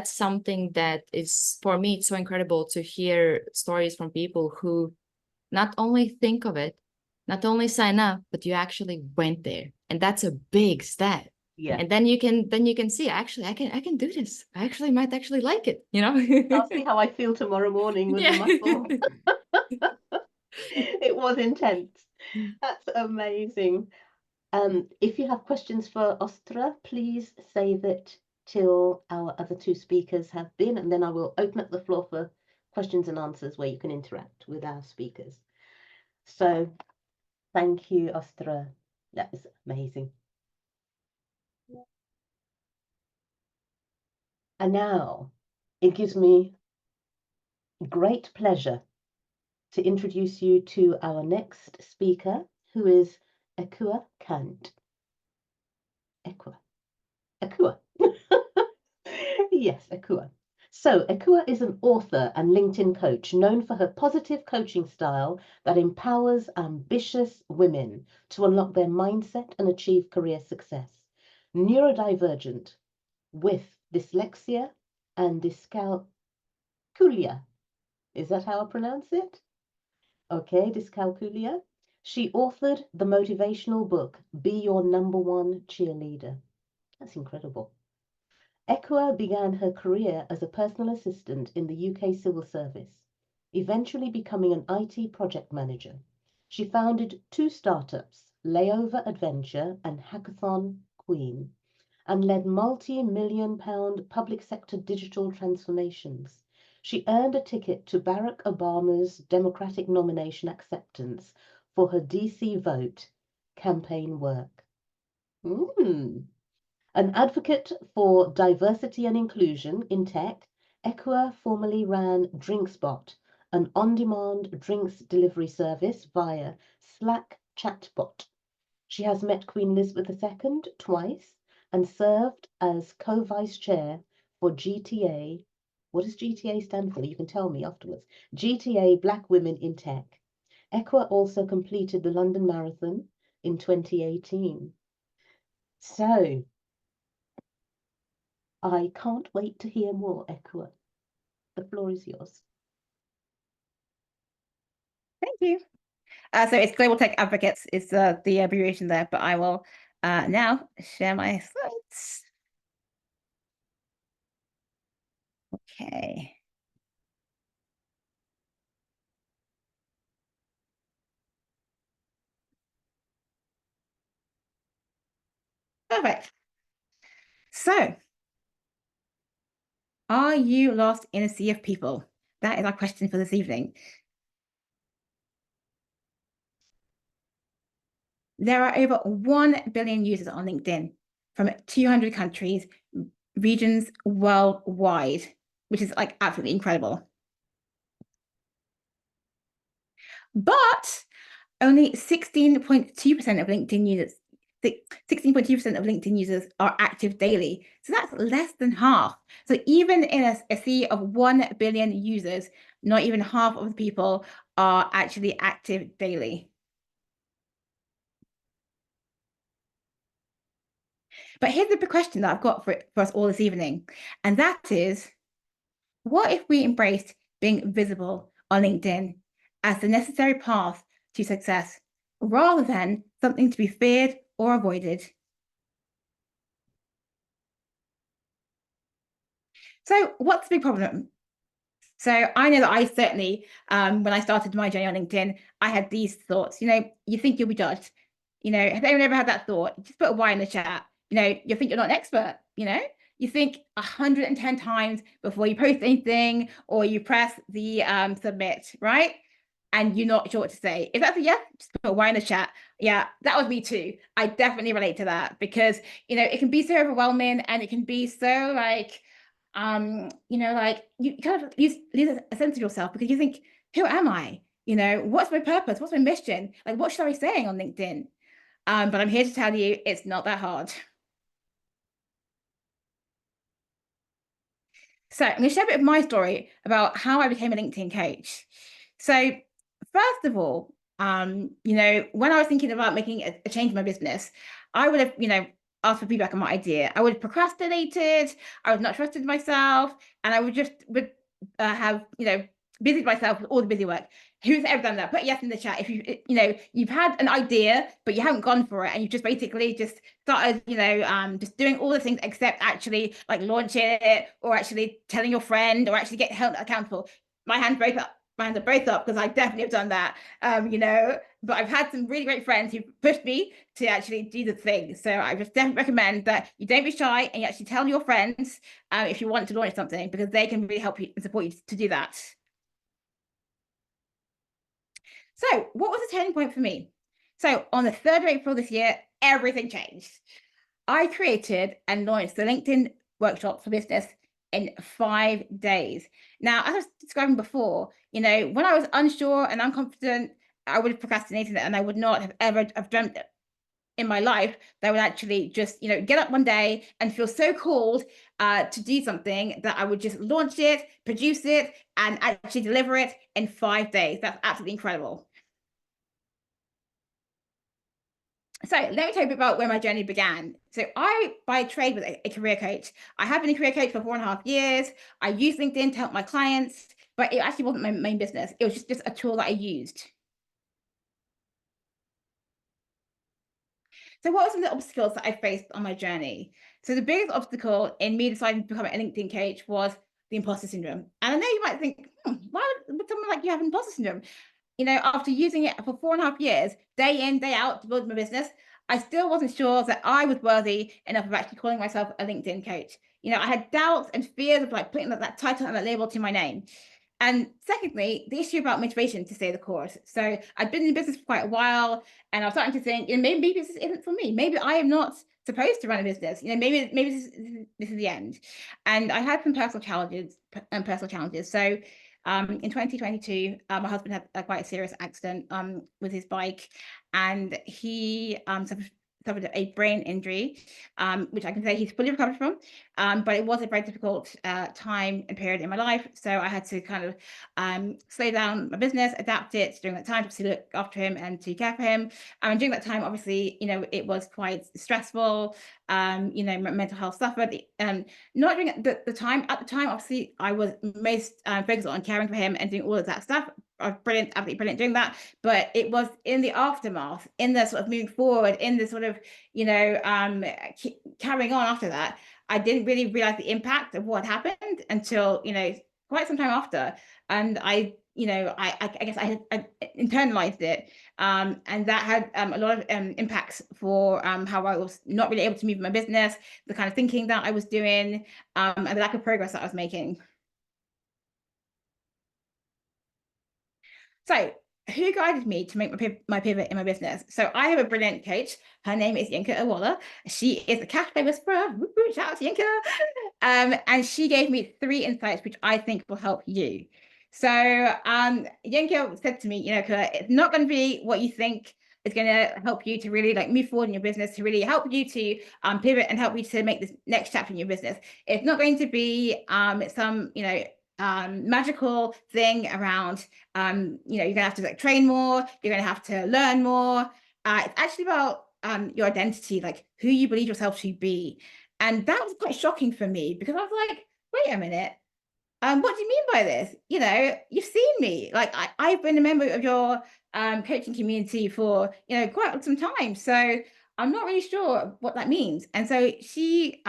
something that is, for me, it's so incredible to hear stories from people who not only think of it, not only sign up, but you actually went there. And that's a big step. Yeah. And then you can see, actually, I can do this. I actually might actually like it, you know? I'll see how I feel tomorrow morning with the muscle. It was intense. That's amazing. If you have questions for Austra, please save it till our other two speakers have been, and then I will open up the floor for questions and answers where you can interact with our speakers. So thank you, Austra. That is amazing. And now it gives me great pleasure to introduce you to our next speaker, who is Ekua Kant. Ekua. Yes, Ekua. So Ekua is an author and LinkedIn coach known for her positive coaching style that empowers ambitious women to unlock their mindset and achieve career success. Neurodivergent with dyslexia and dyscalculia. Is that how I pronounce it? Okay, dyscalculia. She authored the motivational book, Be Your Number One Cheerleader. That's incredible. Ekua began her career as a personal assistant in the UK civil service, eventually becoming an IT project manager. She founded 2 startups, Layover Adventure and Hackathon Queen, and led multi-million-pound public sector digital transformations. She earned a ticket to Barack Obama's Democratic nomination acceptance for her DC vote campaign work. An advocate for diversity and inclusion in tech, Ekua formerly ran DrinkSpot, an on-demand drinks delivery service via Slack chatbot. She has met Queen Elizabeth II twice and served as co-vice chair for GTA. What does GTA stand for? You can tell me afterwards. GTA Black Women in Tech. Ekua also completed the London Marathon in 2018. So, I can't wait to hear more, Ekua. The floor is yours. Thank you. So it's Global Tech Advocates is the abbreviation there, but I will now share my slides. Okay. Perfect. So, are you lost in a sea of people? That is our question for this evening. There are over 1 billion users on LinkedIn from 200 countries, regions worldwide, which is like absolutely incredible. But only 16.2% of LinkedIn users, 16.2% of LinkedIn users are active daily. So that's less than half. So even in a sea of 1 billion users, not even half of the people are actually active daily. But here's the big question that I've got for us all this evening, and that is, what if we embraced being visible on LinkedIn as the necessary path to success, rather than something to be feared or avoided? So what's the big problem? So I know that I certainly, when I started my journey on LinkedIn, I had these thoughts. You think you'll be judged. Has anyone ever had that thought? Just put a Y in the chat. You think you're not an expert. You think 110 times before you post anything or you press the submit, right? And you're not sure what to say. If that's a yes, just put a Y in the chat. Yeah, that was me too. I definitely relate to that, because it can be so overwhelming, and it can be so like like you kind of lose a sense of yourself, because you think, who am I? What's my purpose? What's my mission? Like, what should I be saying on LinkedIn? But I'm here to tell you, it's not that hard. So I'm going to share a bit of my story about how I became a LinkedIn coach. So first of all, when I was thinking about making a change in my business, I would have, asked for feedback on my idea. I would have procrastinated. I was not trusted myself, and I would have, busied myself with all the busy work. Who's ever done that? Put yes in the chat if you've had an idea but you haven't gone for it, and you've just basically just started just doing all the things except actually like launching it, or actually telling your friend, or actually get held accountable. My hands are both up, because I definitely have done that. But I've had some really great friends who pushed me to actually do the thing. So I just definitely recommend that you don't be shy, and you actually tell your friends if you want to launch something, because they can really help you and support you to do that. So what was the turning point for me? So on the 3rd of April this year, everything changed. I created and launched the LinkedIn workshop for business in 5 days. Now, as I was describing before, when I was unsure and unconfident, I would have procrastinated it, and I would not have ever dreamt it in my life that I would actually just, get up one day and feel so called to do something that I would just launch it, produce it, and actually deliver it in 5 days. That's absolutely incredible. So let me tell you a bit about where my journey began. So I, by trade, was a career coach. I have been a career coach for 4.5 years. I use LinkedIn to help my clients, but it actually wasn't my main business. It was just a tool that I used. So what were some of the obstacles that I faced on my journey? So the biggest obstacle in me deciding to become a LinkedIn coach was the imposter syndrome. And I know you might think, why would someone like you have imposter syndrome? After using it for 4.5 years, day in, day out, to build my business, I still wasn't sure that I was worthy enough of actually calling myself a LinkedIn coach. I had doubts and fears of like putting that title and that label to my name. And secondly, the issue about motivation to stay the course. So I'd been in business for quite a while, and I was starting to think, maybe this isn't for me. Maybe I am not supposed to run a business. Maybe this is the end. And I had some personal challenges. So in 2022, my husband had quite a serious accident with his bike, and he suffered a brain injury, which I can say he's fully recovered from. But it was a very difficult time and period in my life. So I had to kind of slow down my business, adapt it during that time, to obviously look after him and to care for him. And during that time, obviously, it was quite stressful. Mental health suffered. Not during the time. At the time, obviously, I was most focused on caring for him and doing all of that stuff. I was brilliant, absolutely brilliant doing that. But it was in the aftermath, in the sort of moving forward, in the sort of, carrying on after that, I didn't really realize the impact of what happened until, quite some time after. And I, I guess I internalized it, and that had a lot of impacts for how I was not really able to move my business, the kind of thinking that I was doing, and the lack of progress that I was making. So who guided me to make my pivot in my business? So I have a brilliant coach. Her name is Yinka Awala. She is the cafe whisperer. Shout out to Yinka. And she gave me 3 insights, which I think will help you. So Yinka said to me, it's not going to be what you think. It's going to help you to really move forward in your business, to really help you to pivot and help you to make this next chapter in your business. It's not going to be some, magical thing around, you're going to have to train more, you're going to have to learn more. It's actually about your identity, who you believe yourself to be. And that was quite shocking for me, because I was like, wait a minute. What do you mean by this? You've seen me. I've been a member of your coaching community for quite some time, so I'm not really sure what that means. And so she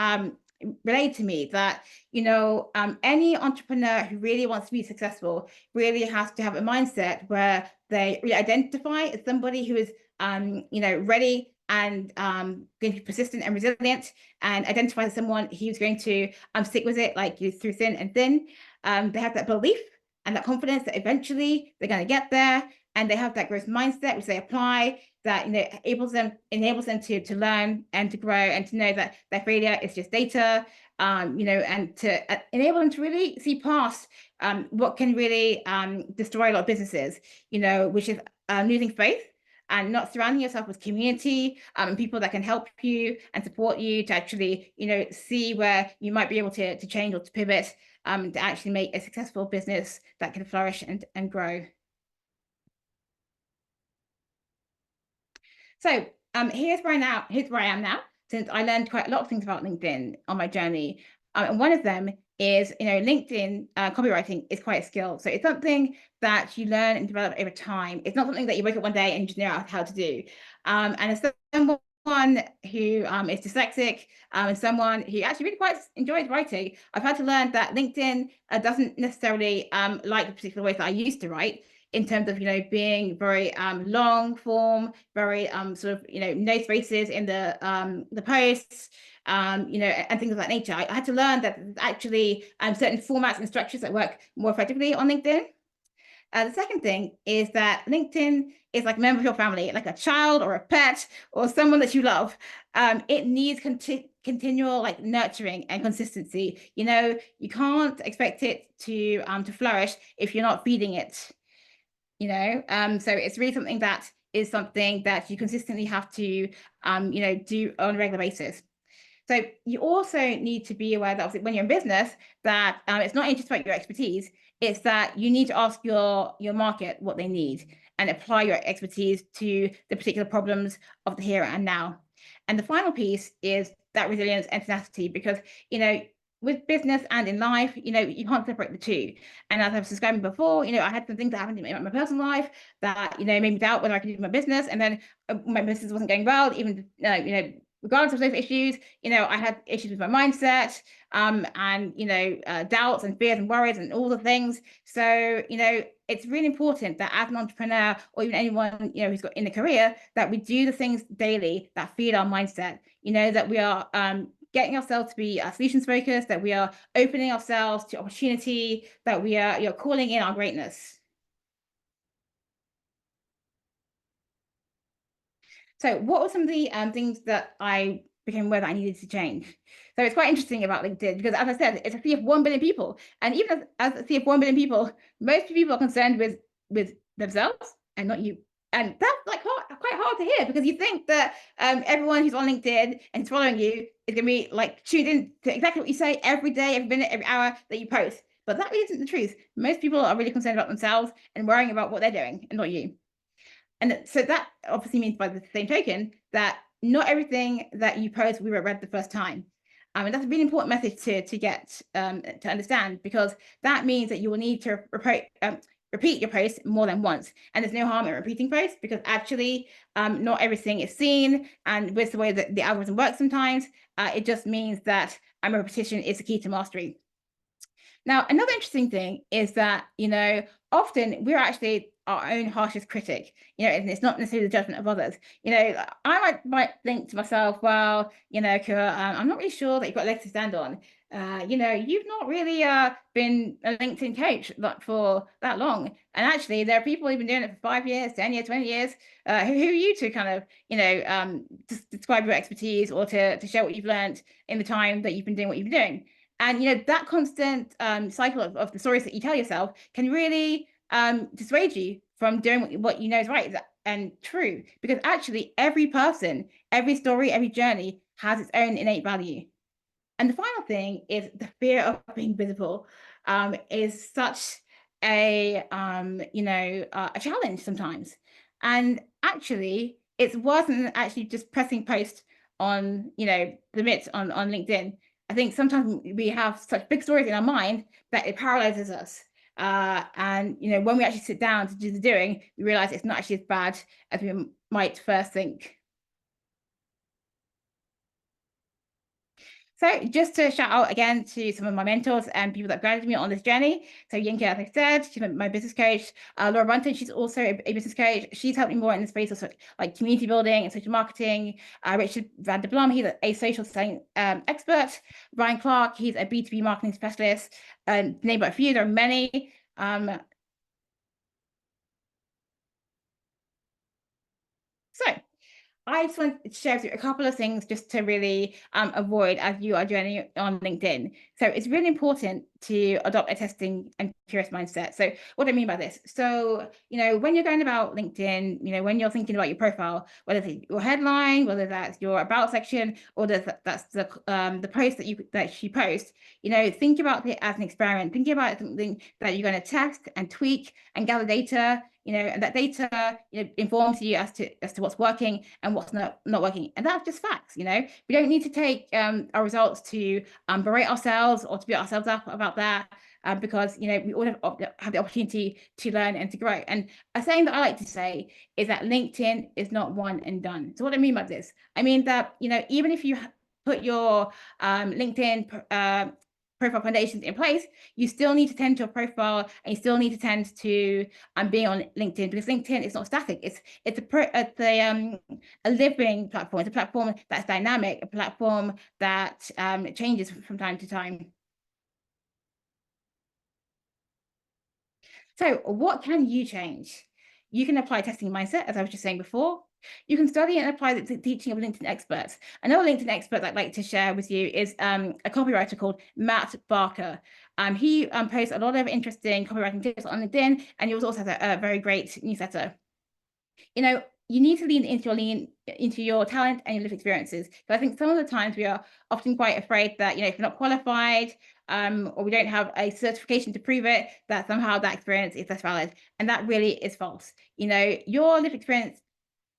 relayed to me that any entrepreneur who really wants to be successful really has to have a mindset where they really identify as somebody who is ready and going to be persistent and resilient, and identify as someone who's going to stick with it through thin and thin. They have that belief and that confidence that eventually they're going to get there, and they have that growth mindset which they apply, that enables them to learn and to grow, and to know that their failure is just data, and to enable them to really see past what can really destroy a lot of businesses, which is losing faith and not surrounding yourself with community and people that can help you and support you to actually, see where you might be able to change or to pivot, to actually make a successful business that can flourish and grow. So here's where I am now, since I learned quite a lot of things about LinkedIn on my journey. And one of them is, LinkedIn copywriting is quite a skill. So it's something that you learn and develop over time. It's not something that you wake up one day and you just know how to do. And as someone who is dyslexic, and someone who actually really quite enjoys writing, I've had to learn that LinkedIn doesn't necessarily like the particular ways that I used to write, in terms of being very long form, very sort of no spaces in the posts, and things of that nature. I had to learn that there's actually certain formats and structures that work more effectively on LinkedIn. The second thing is that LinkedIn is like a member of your family, like a child or a pet or someone that you love. It needs continual nurturing and consistency. You can't expect it to flourish if you're not feeding it. So it's really something that you consistently have to do on a regular basis. So you also need to be aware that obviously when you're in business, that it's not just about your expertise, it's that you need to ask your market what they need and apply your expertise to the particular problems of the here and now. And the final piece is that resilience and tenacity, because with business and in life, you can't separate the two. And as I was describing before, I had some things that happened in my personal life that, made me doubt whether I could do my business. And then my business wasn't going well, even, regardless of those issues, I had issues with my mindset, and, doubts and fears and worries and all the things. So, it's really important that as an entrepreneur, or even anyone, who's got in a career, that we do the things daily that feed our mindset, that we are, getting ourselves to be solutions focused, that we are opening ourselves to opportunity, that we are calling in our greatness. So what were some of the things that I became aware that I needed to change? So it's quite interesting about LinkedIn, because as I said, it's a sea of 1 billion people. And even as a sea of 1 billion people, most people are concerned with themselves and not you. And that's quite hard to hear, because you think that everyone who's on LinkedIn and is following you is going to be tuned in to exactly what you say every day, every minute, every hour that you post. But that really isn't the truth. Most people are really concerned about themselves and worrying about what they're doing and not you. And so that obviously means, by the same token, that not everything that you post will be read the first time. And that's a really important message to get to understand, because that means that you will need to repeat your post more than once. And there's no harm in repeating posts, because actually not everything is seen. And with the way that the algorithm works sometimes, it just means that repetition is the key to mastery. Now, another interesting thing is that, often we're actually our own harshest critic, and it's not necessarily the judgment of others. I might think to myself, well, Kira, I'm not really sure that you've got legs to stand on. You've not really been a LinkedIn coach for that long. And actually, there are people who've been doing it for 5 years, 10 years, 20 years. Who are you to kind of, describe your expertise or to share what you've learned in the time that you've been doing what you've been doing? And, that constant cycle of the stories that you tell yourself can really dissuade you from doing what you know is right and true. Because actually, every person, every story, every journey has its own innate value. And the final thing is the fear of being visible is such a a challenge sometimes. And actually, it's worse than actually just pressing post on the bits on LinkedIn. I think sometimes we have such big stories in our mind that it paralyzes us. And when we actually sit down to do the doing, we realize it's not actually as bad as we might first think. So just to shout out again to some of my mentors and people that guided me on this journey. So Yinka, as I said, she's my business coach. Laura Bunton, she's also a business coach. She's helped me more in the space of like community building and social marketing. Richard Van der Blom, he's a social selling expert. Brian Clark, he's a B2B marketing specialist. Name but a few, there are many. So I just want to share with you a couple of things just to really avoid as you are journeying on LinkedIn. So it's really important to adopt a testing and curious mindset. So what do I mean by this? So, when you're going about LinkedIn, when you're thinking about your profile, whether it's your headline, whether that's your about section, or that's the post that you post, think about it as an experiment. Think about it something that you're going to test and tweak and gather data, and that data informs you as to what's working and what's not working. And that's just facts. We don't need to take our results to berate ourselves or to beat ourselves up about that, because we all have the opportunity to learn and to grow. And a saying that I like to say is that LinkedIn is not one and done. So what I mean by this, I mean that even if you put your LinkedIn profile foundations in place, you still need to tend to a profile, and you still need to tend to being on LinkedIn, because LinkedIn is not static. It's a living platform. It's a platform that's dynamic, a platform that changes from time to time. So what can you change? You can apply testing mindset, as I was just saying before. You can study and apply the teaching of LinkedIn experts. Another LinkedIn expert I'd like to share with you is a copywriter called Matt Barker. He posts a lot of interesting copywriting tips on LinkedIn, and he also has a very great newsletter. You need to lean into your talent and your lived experiences. But I think some of the times we are often quite afraid that, if you're not qualified, or we don't have a certification to prove it, that somehow that experience is less valid. And that really is false. Your lived experience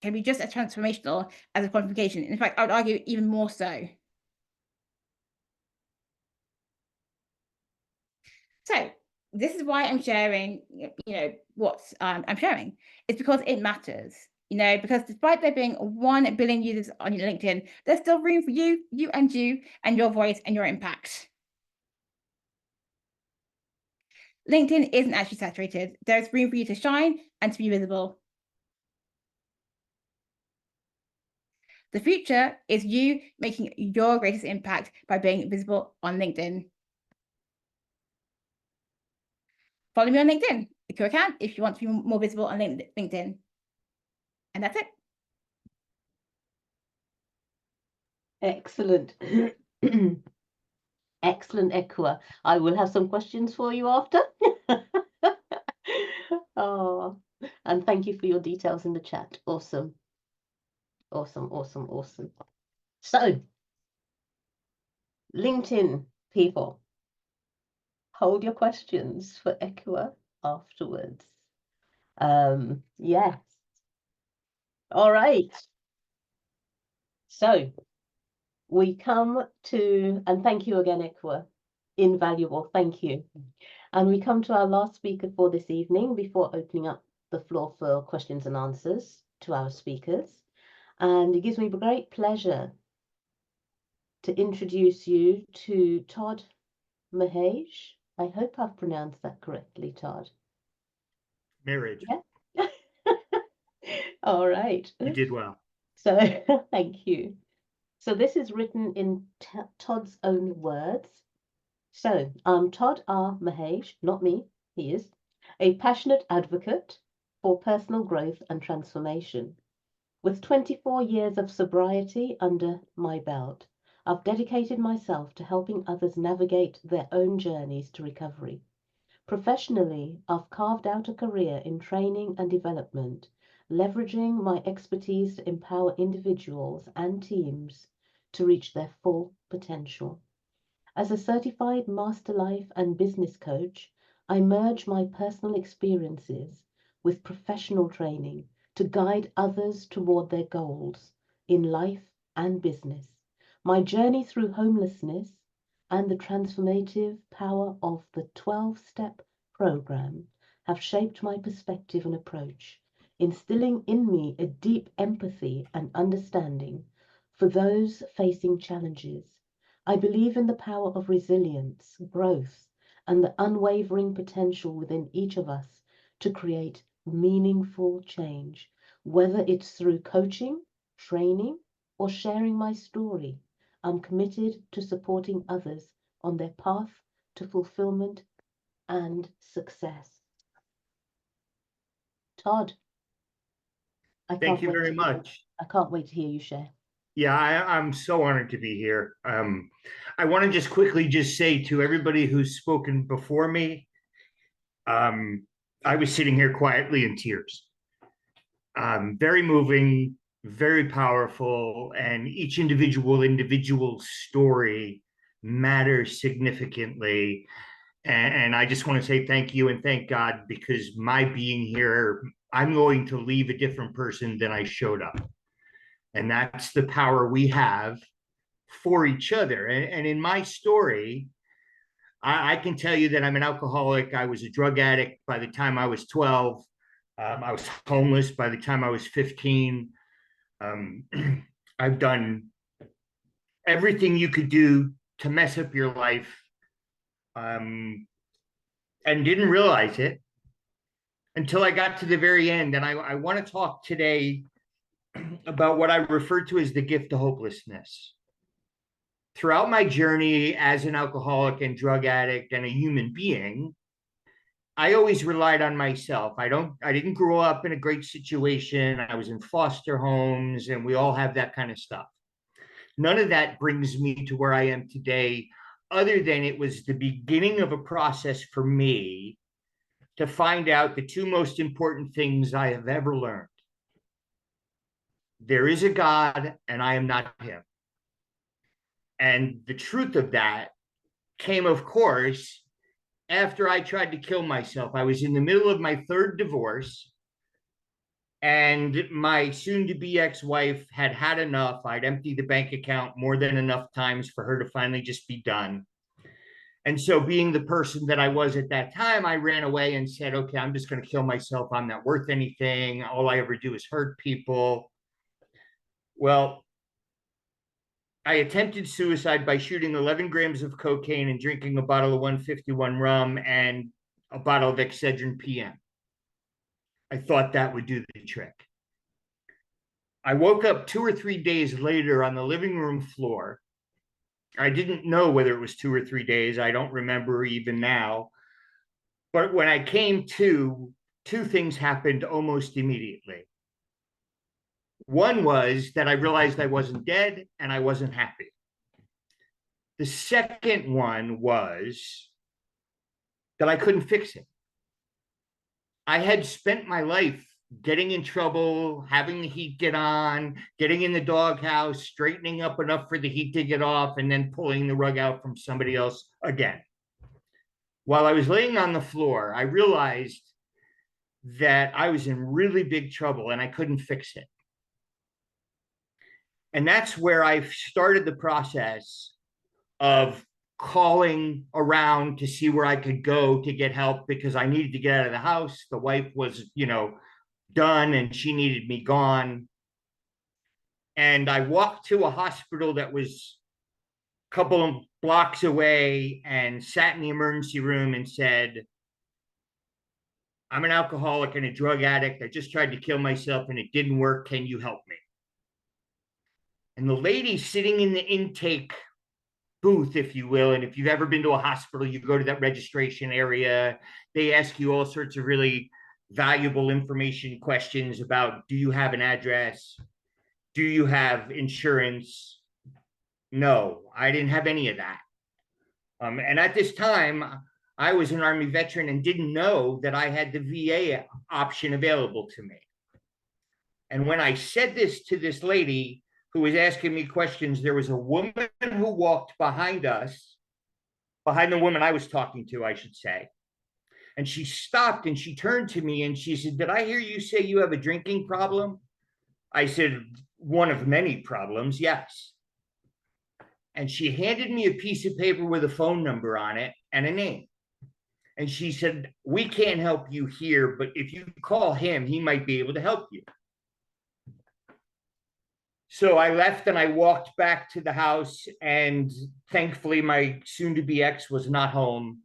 can be just as transformational as a qualification. In fact, I would argue even more so. So this is why I'm sharing, what I'm sharing. It's because it matters. Because despite there being 1 billion users on your LinkedIn, there's still room for you and your voice and your impact. LinkedIn isn't actually saturated. There's room for you to shine and to be visible. The future is you making your greatest impact by being visible on LinkedIn. Follow me on LinkedIn, if you can, if you want to be more visible on LinkedIn. And that's it. Excellent. Excellent, Ekua. I will have some questions for you after. Oh, and thank you for your details in the chat. Awesome. Awesome, awesome, awesome. So, LinkedIn people, hold your questions for Ekua afterwards. Yes. All right. So we come to, and thank you again, Ekua. Invaluable, thank you. And we come to our last speaker for this evening before opening up the floor for questions and answers to our speakers. And it gives me great pleasure to introduce you to Todd Merhige. I hope I've pronounced that correctly, Todd. Marriage. Yeah. All right. You did well. So thank you. So this is written in Todd's own words. So Todd R. Merhige, not me, he is a passionate advocate for personal growth and transformation. With 24 years of sobriety under my belt, I've dedicated myself to helping others navigate their own journeys to recovery. Professionally, I've carved out a career in training and development, leveraging my expertise to empower individuals and teams to reach their full potential. As a certified master life and business coach, I merge my personal experiences with professional training to guide others toward their goals in life and business. My journey through homelessness and the transformative power of the 12-step program have shaped my perspective and approach, instilling in me a deep empathy and understanding for those facing challenges. I believe in the power of resilience, growth, and the unwavering potential within each of us to create meaningful change, whether it's through coaching, training, or sharing my story. I'm committed to supporting others on their path to fulfillment and success. Todd, Thank you very much. I can't wait to hear you share. Yeah, I'm so honored to be here. I want to just quickly just say to everybody who's spoken before me, I was sitting here quietly in tears. Very moving, very powerful, and each individual story matters significantly. And I just want to say thank you and thank God, because my being here, I'm going to leave a different person than I showed up. And that's the power we have for each other. And in my story, I can tell you that I'm an alcoholic. I was a drug addict by the time I was 12. I was homeless by the time I was 15. I've done everything you could do to mess up your life, and didn't realize it until I got to the very end. And I want to talk today about what I refer to as the gift of hopelessness. Throughout my journey as an alcoholic and drug addict and a human being, I always relied on myself. I didn't grow up in a great situation. I was in foster homes, and we all have that kind of stuff. None of that brings me to where I am today, other than it was the beginning of a process for me to find out the two most important things I have ever learned. There is a God, and I am not him. And the truth of that came, of course, after I tried to kill myself. I was in the middle of my third divorce, and my soon-to-be ex-wife had had enough. I'd emptied the bank account more than enough times for her to finally just be done. And so, being the person that I was at that time, I ran away and said, okay, I'm just going to kill myself. I'm not worth anything. All I ever do is hurt people. Well, I attempted suicide by shooting 11 grams of cocaine and drinking a bottle of 151 rum and a bottle of Excedrin PM. I thought that would do the trick. I woke up 2 or 3 days later on the living room floor. I didn't know whether it was 2 or 3 days. I don't remember even now. But when I came to, two things happened almost immediately. One was that I realized I wasn't dead and I wasn't happy. The second one was that I couldn't fix it. I had spent my life getting in trouble, having the heat get on, getting in the doghouse, straightening up enough for the heat to get off, and then pulling the rug out from somebody else again. While I was laying on the floor, I realized that I was in really big trouble and I couldn't fix it. And that's where I started the process of calling around to see where I could go to get help, because I needed to get out of the house. The wife was, done, and she needed me gone. And I walked to a hospital that was a couple of blocks away and sat in the emergency room and said, I'm an alcoholic and a drug addict. I just tried to kill myself and it didn't work. Can you help me? And the lady sitting in the intake booth, if you will, and if you've ever been to a hospital, you go to that registration area, they ask you all sorts of really valuable information questions about, do you have an address? Do you have insurance? No, I didn't have any of that. And at this time, I was an Army veteran and didn't know that I had the VA option available to me. And when I said this to this lady who was asking me questions, there was a woman who walked behind us, behind the woman I was talking to, I should say. And she stopped and she turned to me and she said, "Did I hear you say you have a drinking problem?" I said, "One of many problems, yes." And she handed me a piece of paper with a phone number on it and a name. And she said, "We can't help you here, but if you call him, he might be able to help you." So I left and I walked back to the house, and thankfully my soon-to-be ex was not home.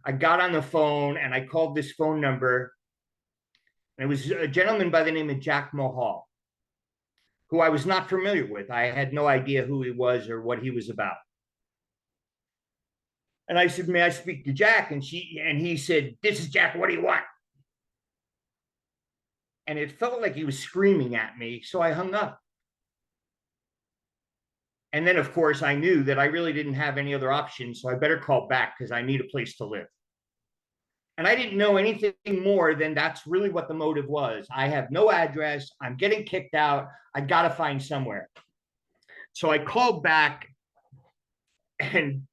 I got on the phone and I called this phone number, and it was a gentleman by the name of Jack Mohall, who I was not familiar with. I had no idea who he was or what he was about. And I said, "May I speak to Jack?" And he said, "This is Jack, what do you want?" And it felt like he was screaming at me, so I hung up. And then, of course, I knew that I really didn't have any other options, so I better call back because I need a place to live. And I didn't know anything more than that's really what the motive was. I have no address. I'm getting kicked out. I got to find somewhere. So I called back, and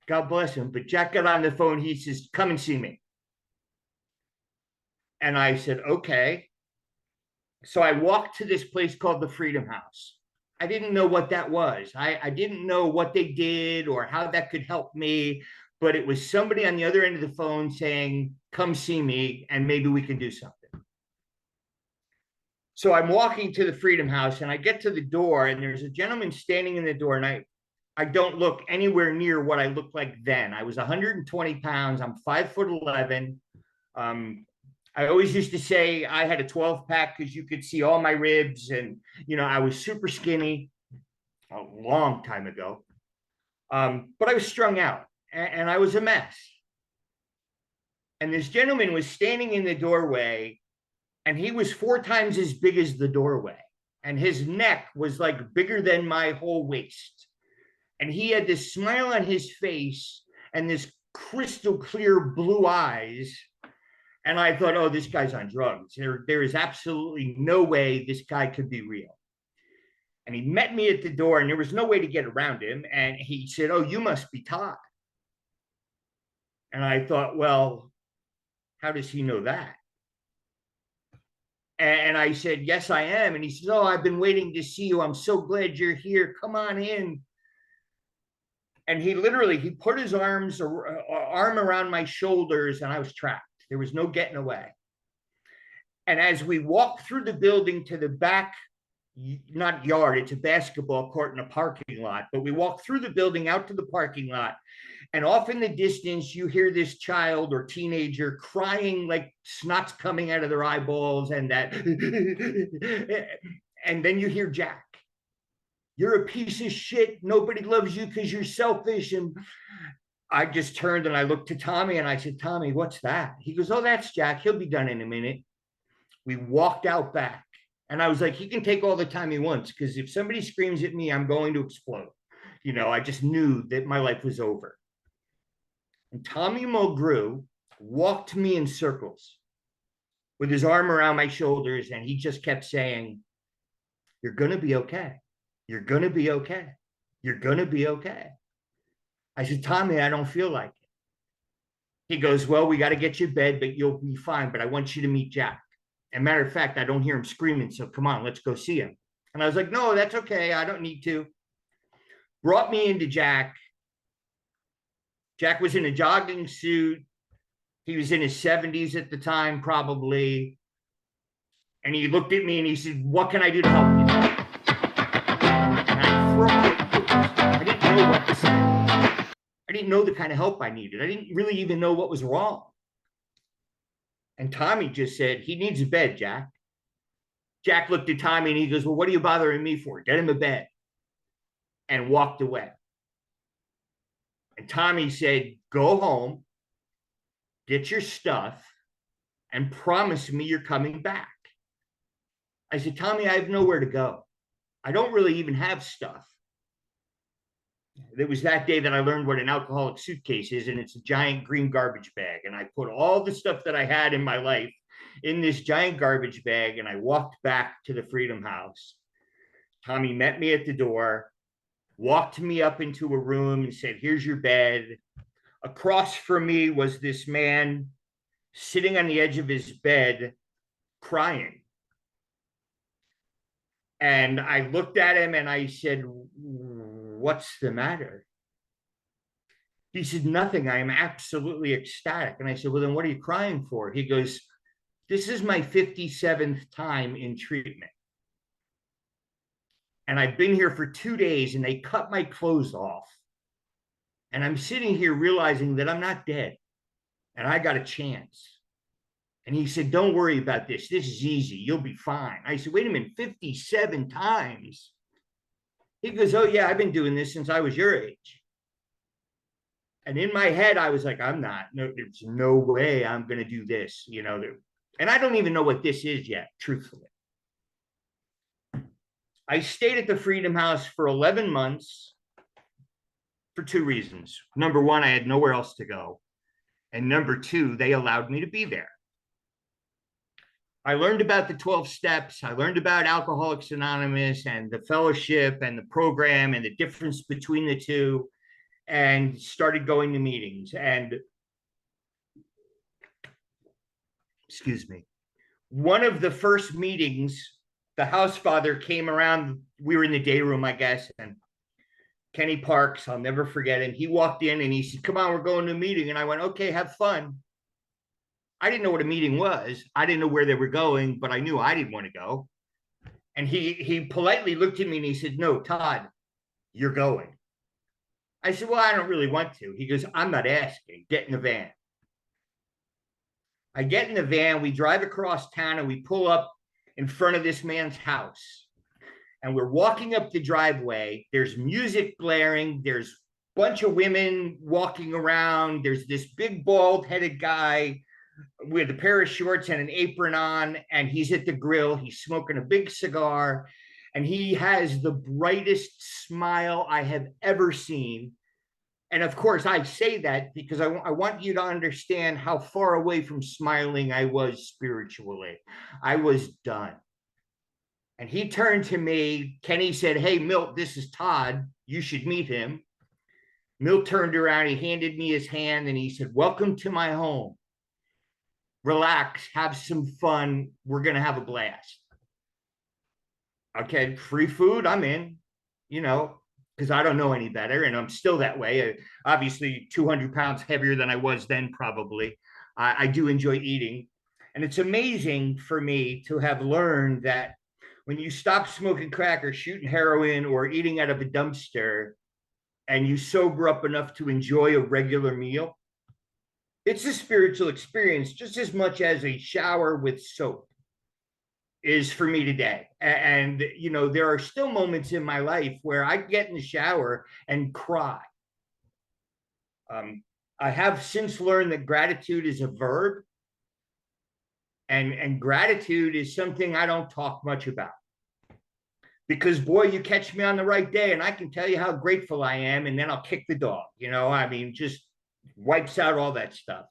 God bless him, but Jack got on the phone. He says, "Come and see me." And I said, "Okay." So I walked to this place called the Freedom House. I didn't know what that was. I didn't know what they did or how that could help me, but it was somebody on the other end of the phone saying, "Come see me and maybe we can do something." So I'm walking to the Freedom House and I get to the door and there's a gentleman standing in the door, and I don't look anywhere near what I looked like then. I was 120 pounds. I'm 5'11". I always used to say I had a 12 pack because you could see all my ribs, and I was super skinny a long time ago. But I was strung out and I was a mess. And this gentleman was standing in the doorway, and he was 4 times as big as the doorway, and his neck was like bigger than my whole waist. And he had this smile on his face and this crystal clear blue eyes. And I thought, oh, this guy's on drugs. There is absolutely no way this guy could be real. And he met me at the door, and there was no way to get around him. And he said, "Oh, you must be Todd." And I thought, well, how does he know that? And I said, "Yes, I am." And he said, "Oh, I've been waiting to see you. I'm so glad you're here. Come on in." And he put his arm around my shoulders, and I was trapped. There was no getting away. And as we walked through the building to the back, not yard, it's a basketball court in a parking lot, but we walked through the building out to the parking lot, and off in the distance, you hear this child or teenager crying like snot's coming out of their eyeballs, and and then you hear Jack. "You're a piece of shit. Nobody loves you because you're selfish." And I just turned and I looked to Tommy and I said, "Tommy, what's that?" He goes, "Oh, that's Jack. He'll be done in a minute." We walked out back, and I was like, he can take all the time he wants, because if somebody screams at me, I'm going to explode. I just knew that my life was over. And Tommy Mulgrew walked me in circles with his arm around my shoulders, and he just kept saying, "You're going to be okay. You're going to be okay. You're going to be okay." I said, "Tommy, I don't feel like it." He goes, "Well, we got to get you to bed, but you'll be fine. But I want you to meet Jack. And matter of fact, I don't hear him screaming, so come on, let's go see him." And I was like, "No, that's okay. I don't need to." Brought me into Jack. Jack was in a jogging suit. He was in his 70s at the time, probably. And he looked at me and he said, "What can I do to help you?" And I froze. I didn't know what to say. I didn't know the kind of help I needed. I didn't really even know what was wrong. And Tommy just said, he needs a bed, Jack. Jack looked at Tommy and he goes, well, what are you bothering me for? Get him a bed. And walked away. And Tommy said, go home, get your stuff, and promise me you're coming back. I said, Tommy, I have nowhere to go. I don't really even have stuff. It was that day that I learned what an alcoholic suitcase is, and it's a giant green garbage bag. And I put all the stuff that I had in my life in this giant garbage bag, and I walked back to the Freedom House. Tommy met me at the door, walked me up into a room and said, here's your bed. Across from me was this man sitting on the edge of his bed, crying. And I looked at him and I said, what's the matter? He said, nothing. I am absolutely ecstatic. And I said, well, then what are you crying for? He goes, this is my 57th time in treatment. And I've been here for 2 days and they cut my clothes off. And I'm sitting here realizing that I'm not dead and I got a chance. And he said, don't worry about this. This is easy. You'll be fine. I said, wait a minute, 57 times. He goes, oh yeah, I've been doing this since I was your age. And in my head, I was like, there's no way I'm going to do this, you know. And I don't even know what this is yet, truthfully. I stayed at the Freedom House for 11 months for 2 reasons. Number one, I had nowhere else to go. And number 2, they allowed me to be there. I learned about the 12 steps. I learned about Alcoholics Anonymous and the fellowship and the program and the difference between the two, and started going to meetings. And excuse me, one of the first meetings, the house father came around. We were in the day room, I guess, and Kenny Parks, I'll never forget him. He walked in and he said, come on, we're going to a meeting. And I went, okay, have fun. I didn't know what a meeting was. I didn't know where they were going, but I knew I didn't want to go. And he politely looked at me and he said, no, Todd, you're going. I said, well, I don't really want to. He goes, I'm not asking. Get in the van. I get in the van. We drive across town and we pull up in front of this man's house. And we're walking up the driveway. There's music blaring. There's a bunch of women walking around. There's this big bald-headed guy with a pair of shorts and an apron on, and he's at the grill. He's smoking a big cigar, and he has the brightest smile I have ever seen. And of course, I say that because I want you to understand how far away from smiling I was spiritually. I was done. And he turned to me. Kenny said, hey, Milt, this is Todd. You should meet him. Milt turned around. He handed me his hand, and he said, welcome to my home. Relax, have some fun. We're going to have a blast. Okay, free food, I'm in, you know, because I don't know any better. And I'm still that way. Obviously, 200 pounds heavier than I was then, probably. I do enjoy eating. And it's amazing for me to have learned that when you stop smoking crack or shooting heroin or eating out of a dumpster and you sober up enough to enjoy a regular meal, it's a spiritual experience just as much as a shower with soap is for me today. And, you know, there are still moments in my life where I get in the shower and cry. I have since learned that gratitude is a verb. And gratitude is something I don't talk much about. Because, boy, you catch me on the right day and I can tell you how grateful I am, and then I'll kick the dog, you know, I mean, just wipes out all that stuff.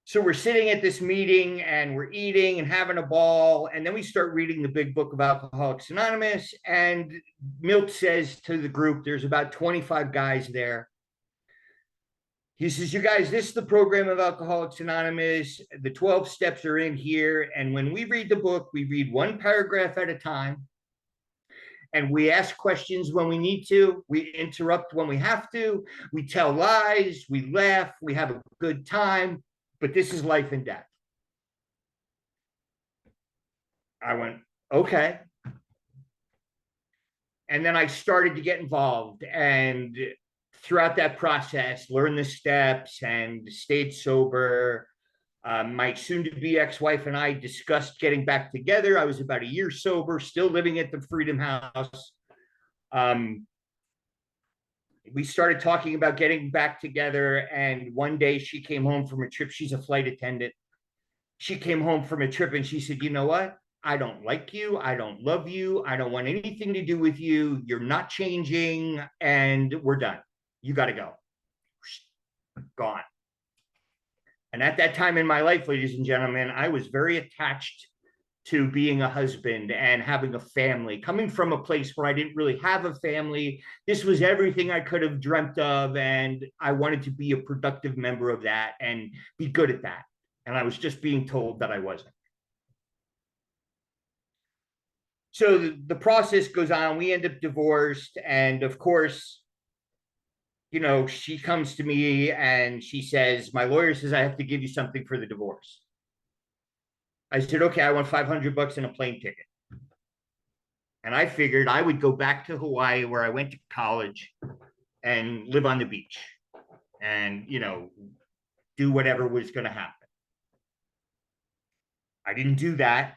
So we're sitting at this meeting and we're eating and having a ball. And then we start reading the big book of Alcoholics Anonymous. And Milt says to the group, there's about 25 guys there. He says, you guys, this is the program of Alcoholics Anonymous. The 12 steps are in here. And when we read the book, we read one paragraph at a time. And we ask questions when we need to. We interrupt when we have to. We tell lies. We laugh. We have a good time. But this is life and death. I went, okay. And then I started to get involved. And throughout that process, learned the steps and stayed sober. My soon-to-be ex-wife and I discussed getting back together. I was about a year sober, still living at the Freedom House. We started talking about getting back together, and one day she came home from a trip. She's a flight attendant. She came home from a trip and she said, you know what? I don't like you. I don't love you. I don't want anything to do with you. You're not changing, and we're done. You got to go. Gone. And at that time in my life, ladies and gentlemen, I was very attached to being a husband and having a family. Coming from a place where I didn't really have a family, this was everything I could have dreamt of, and I wanted to be a productive member of that and be good at that. And I was just being told that I wasn't. So the process goes on. We end up divorced. And of course, you know, she comes to me and she says, my lawyer says I have to give you something for the divorce. I said, okay, I want $500 and a plane ticket. And I figured I would go back to Hawaii, where I went to college, and live on the beach and, you know, do whatever was going to happen. I didn't do that.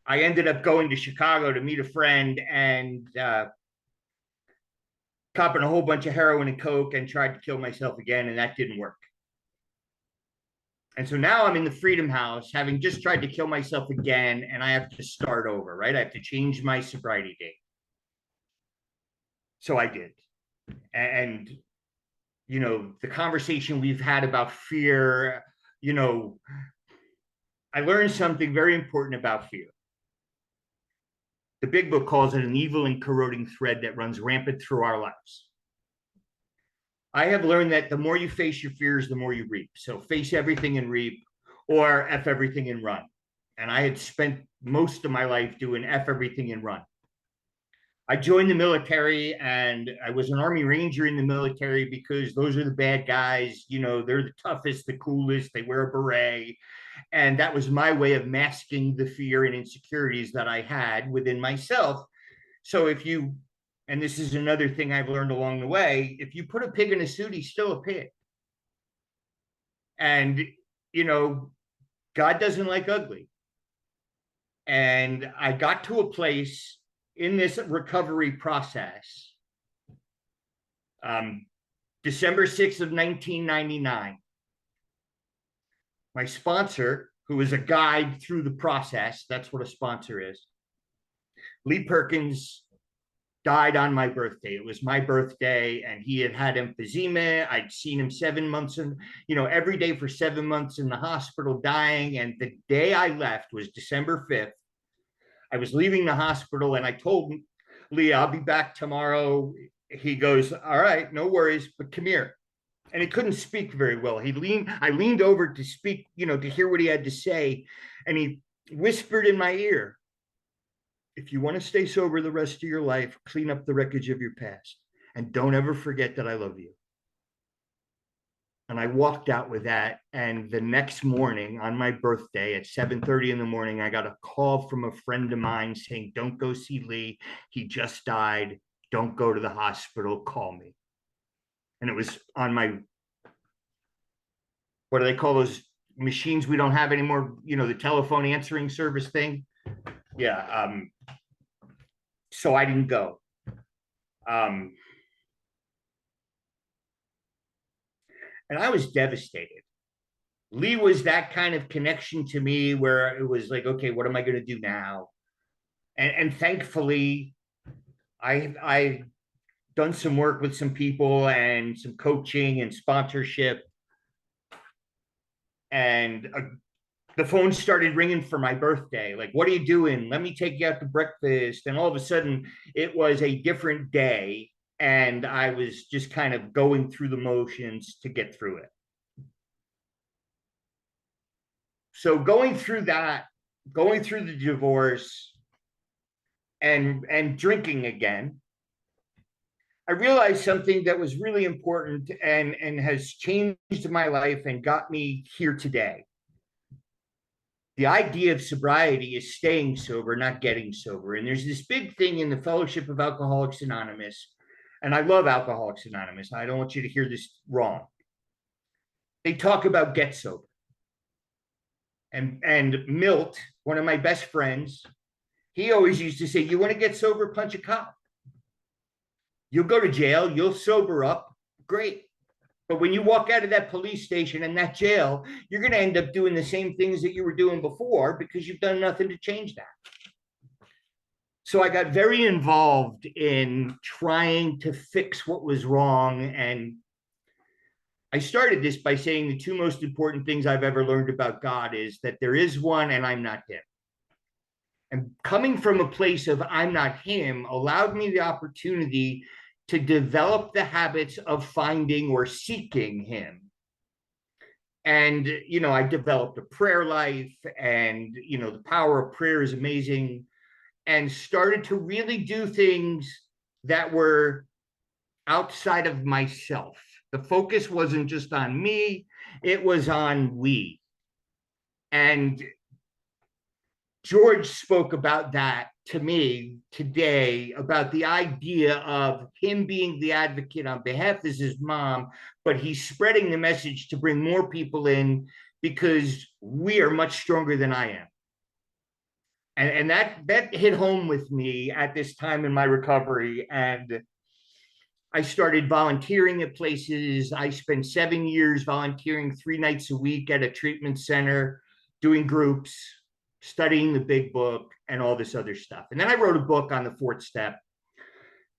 I ended up going to Chicago to meet a friend and copping a whole bunch of heroin and coke, and tried to kill myself again, and that didn't work. And so now I'm in the Freedom House, having just tried to kill myself again, and I have to start over, right? I have to change my sobriety date. So I did. And, you know, the conversation we've had about fear, you know, I learned something very important about fear. The big book calls it an evil and corroding thread that runs rampant through our lives. I have learned that the more you face your fears, the more you reap. So face everything and reap, or F everything and run. And I had spent most of my life doing F everything and run. I joined the military, and I was an Army Ranger in the military because those are the bad guys. You know, they're the toughest, the coolest, they wear a beret. And that was my way of masking the fear and insecurities that I had within myself. So if you, and this is another thing I've learned along the way, if you put a pig in a suit, he's still a pig. And, you know, God doesn't like ugly. And I got to a place in this recovery process, December 6th of 1999. My sponsor, who is a guide through the process, that's what a sponsor is, Lee Perkins, died on my birthday. It was my birthday, and he had had emphysema. I'd seen him 7 months in, you know, every day for 7 months in the hospital dying. And the day I left was December 5th. I was leaving the hospital, and I told Lee, I'll be back tomorrow. He goes, all right, no worries, but come here. And he couldn't speak very well. I leaned over to speak, you know, to hear what he had to say. And he whispered in my ear, if you want to stay sober the rest of your life, clean up the wreckage of your past. And don't ever forget that I love you. And I walked out with that. And the next morning on my birthday at 7:30 in the morning, I got a call from a friend of mine saying, don't go see Lee. He just died. Don't go to the hospital. Call me. And it was on my, what do they call those machines we don't have anymore? You know, the telephone answering service thing. Yeah. So I didn't go. And I was devastated. Lee was that kind of connection to me where it was like, okay, what am I going to do now? And thankfully, I done some work with some people and some coaching and sponsorship. And the phone started ringing for my birthday. Like, what are you doing? Let me take you out to breakfast. And all of a sudden, it was a different day. And I was just kind of going through the motions to get through it. So going through that, going through the divorce and drinking again, I realized something that was really important and has changed my life and got me here today. The idea of sobriety is staying sober, not getting sober. And there's this big thing in the Fellowship of Alcoholics Anonymous, and I love Alcoholics Anonymous. I don't want you to hear this wrong. they talk about get sober. And Milt, one of my best friends, he always used to say, you want to get sober, punch a cop. You'll go to jail, you'll sober up, great. But when you walk out of that police station and that jail, you're going to end up doing the same things that you were doing before because you've done nothing to change that. So I got very involved in trying to fix what was wrong. And I started this by saying the two most important things I've ever learned about God is that there is one and I'm not him. And coming from a place of I'm not him allowed me the opportunity to develop the habits of finding or seeking him. And, you know, I developed a prayer life, and, you know, the power of prayer is amazing, and started to really do things that were outside of myself. The focus wasn't just on me, it was on we. And George spoke about that to me today, about the idea of him being the advocate on behalf of his mom, but he's spreading the message to bring more people in because we are much stronger than I am. And that hit home with me at this time in my recovery. And I started volunteering at places. I spent 7 years volunteering 3 nights a week at a treatment center, doing groups, studying the big book, and all this other stuff. And then I wrote a book on the 4th step,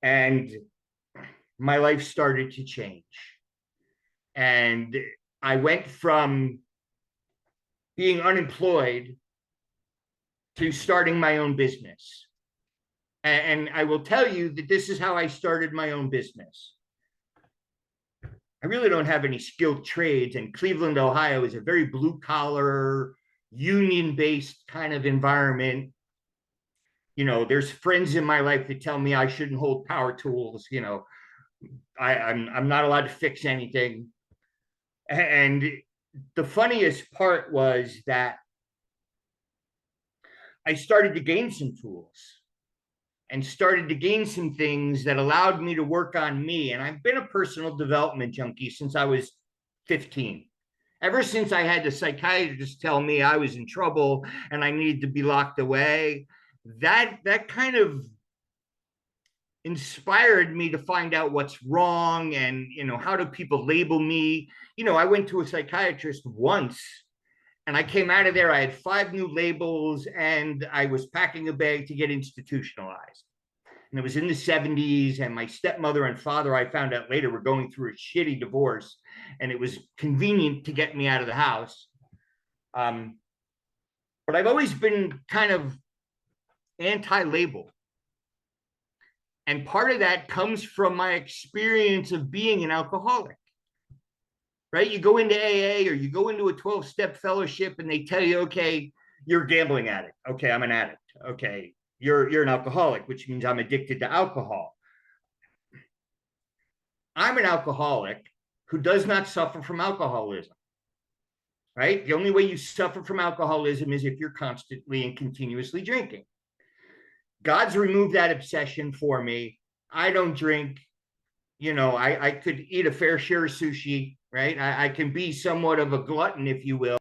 and my life started to change. And I went from being unemployed to starting my own business. And I will tell you that this is how I started my own business. I really don't have any skilled trades, and Cleveland, Ohio is a very blue collar, union-based kind of environment. You know, there's friends in my life that tell me I shouldn't hold power tools. You know, I'm not allowed to fix anything. And the funniest part was that I started to gain some tools and started to gain some things that allowed me to work on me. And I've been a personal development junkie since I was 15. Ever since I had the psychiatrist tell me I was in trouble and I needed to be locked away, that kind of inspired me to find out what's wrong and, you know, how do people label me? You know, I went to a psychiatrist once and I came out of there, I had 5 new labels, and I was packing a bag to get institutionalized. And it was in the 70s, and my stepmother and father, I found out later, were going through a shitty divorce, and it was convenient to get me out of the house. But I've always been kind of anti-label. And part of that comes from my experience of being an alcoholic. Right? You go into AA or you go into a 12-step fellowship and they tell you, okay, you're a gambling addict. Okay, I'm an addict. Okay, you're an alcoholic, which means I'm addicted to alcohol. I'm an alcoholic who does not suffer from alcoholism. Right? The only way you suffer from alcoholism is if you're constantly and continuously drinking. God's removed that obsession for me. I don't drink. You know, I could eat a fair share of sushi. Right? I can be somewhat of a glutton, if you will.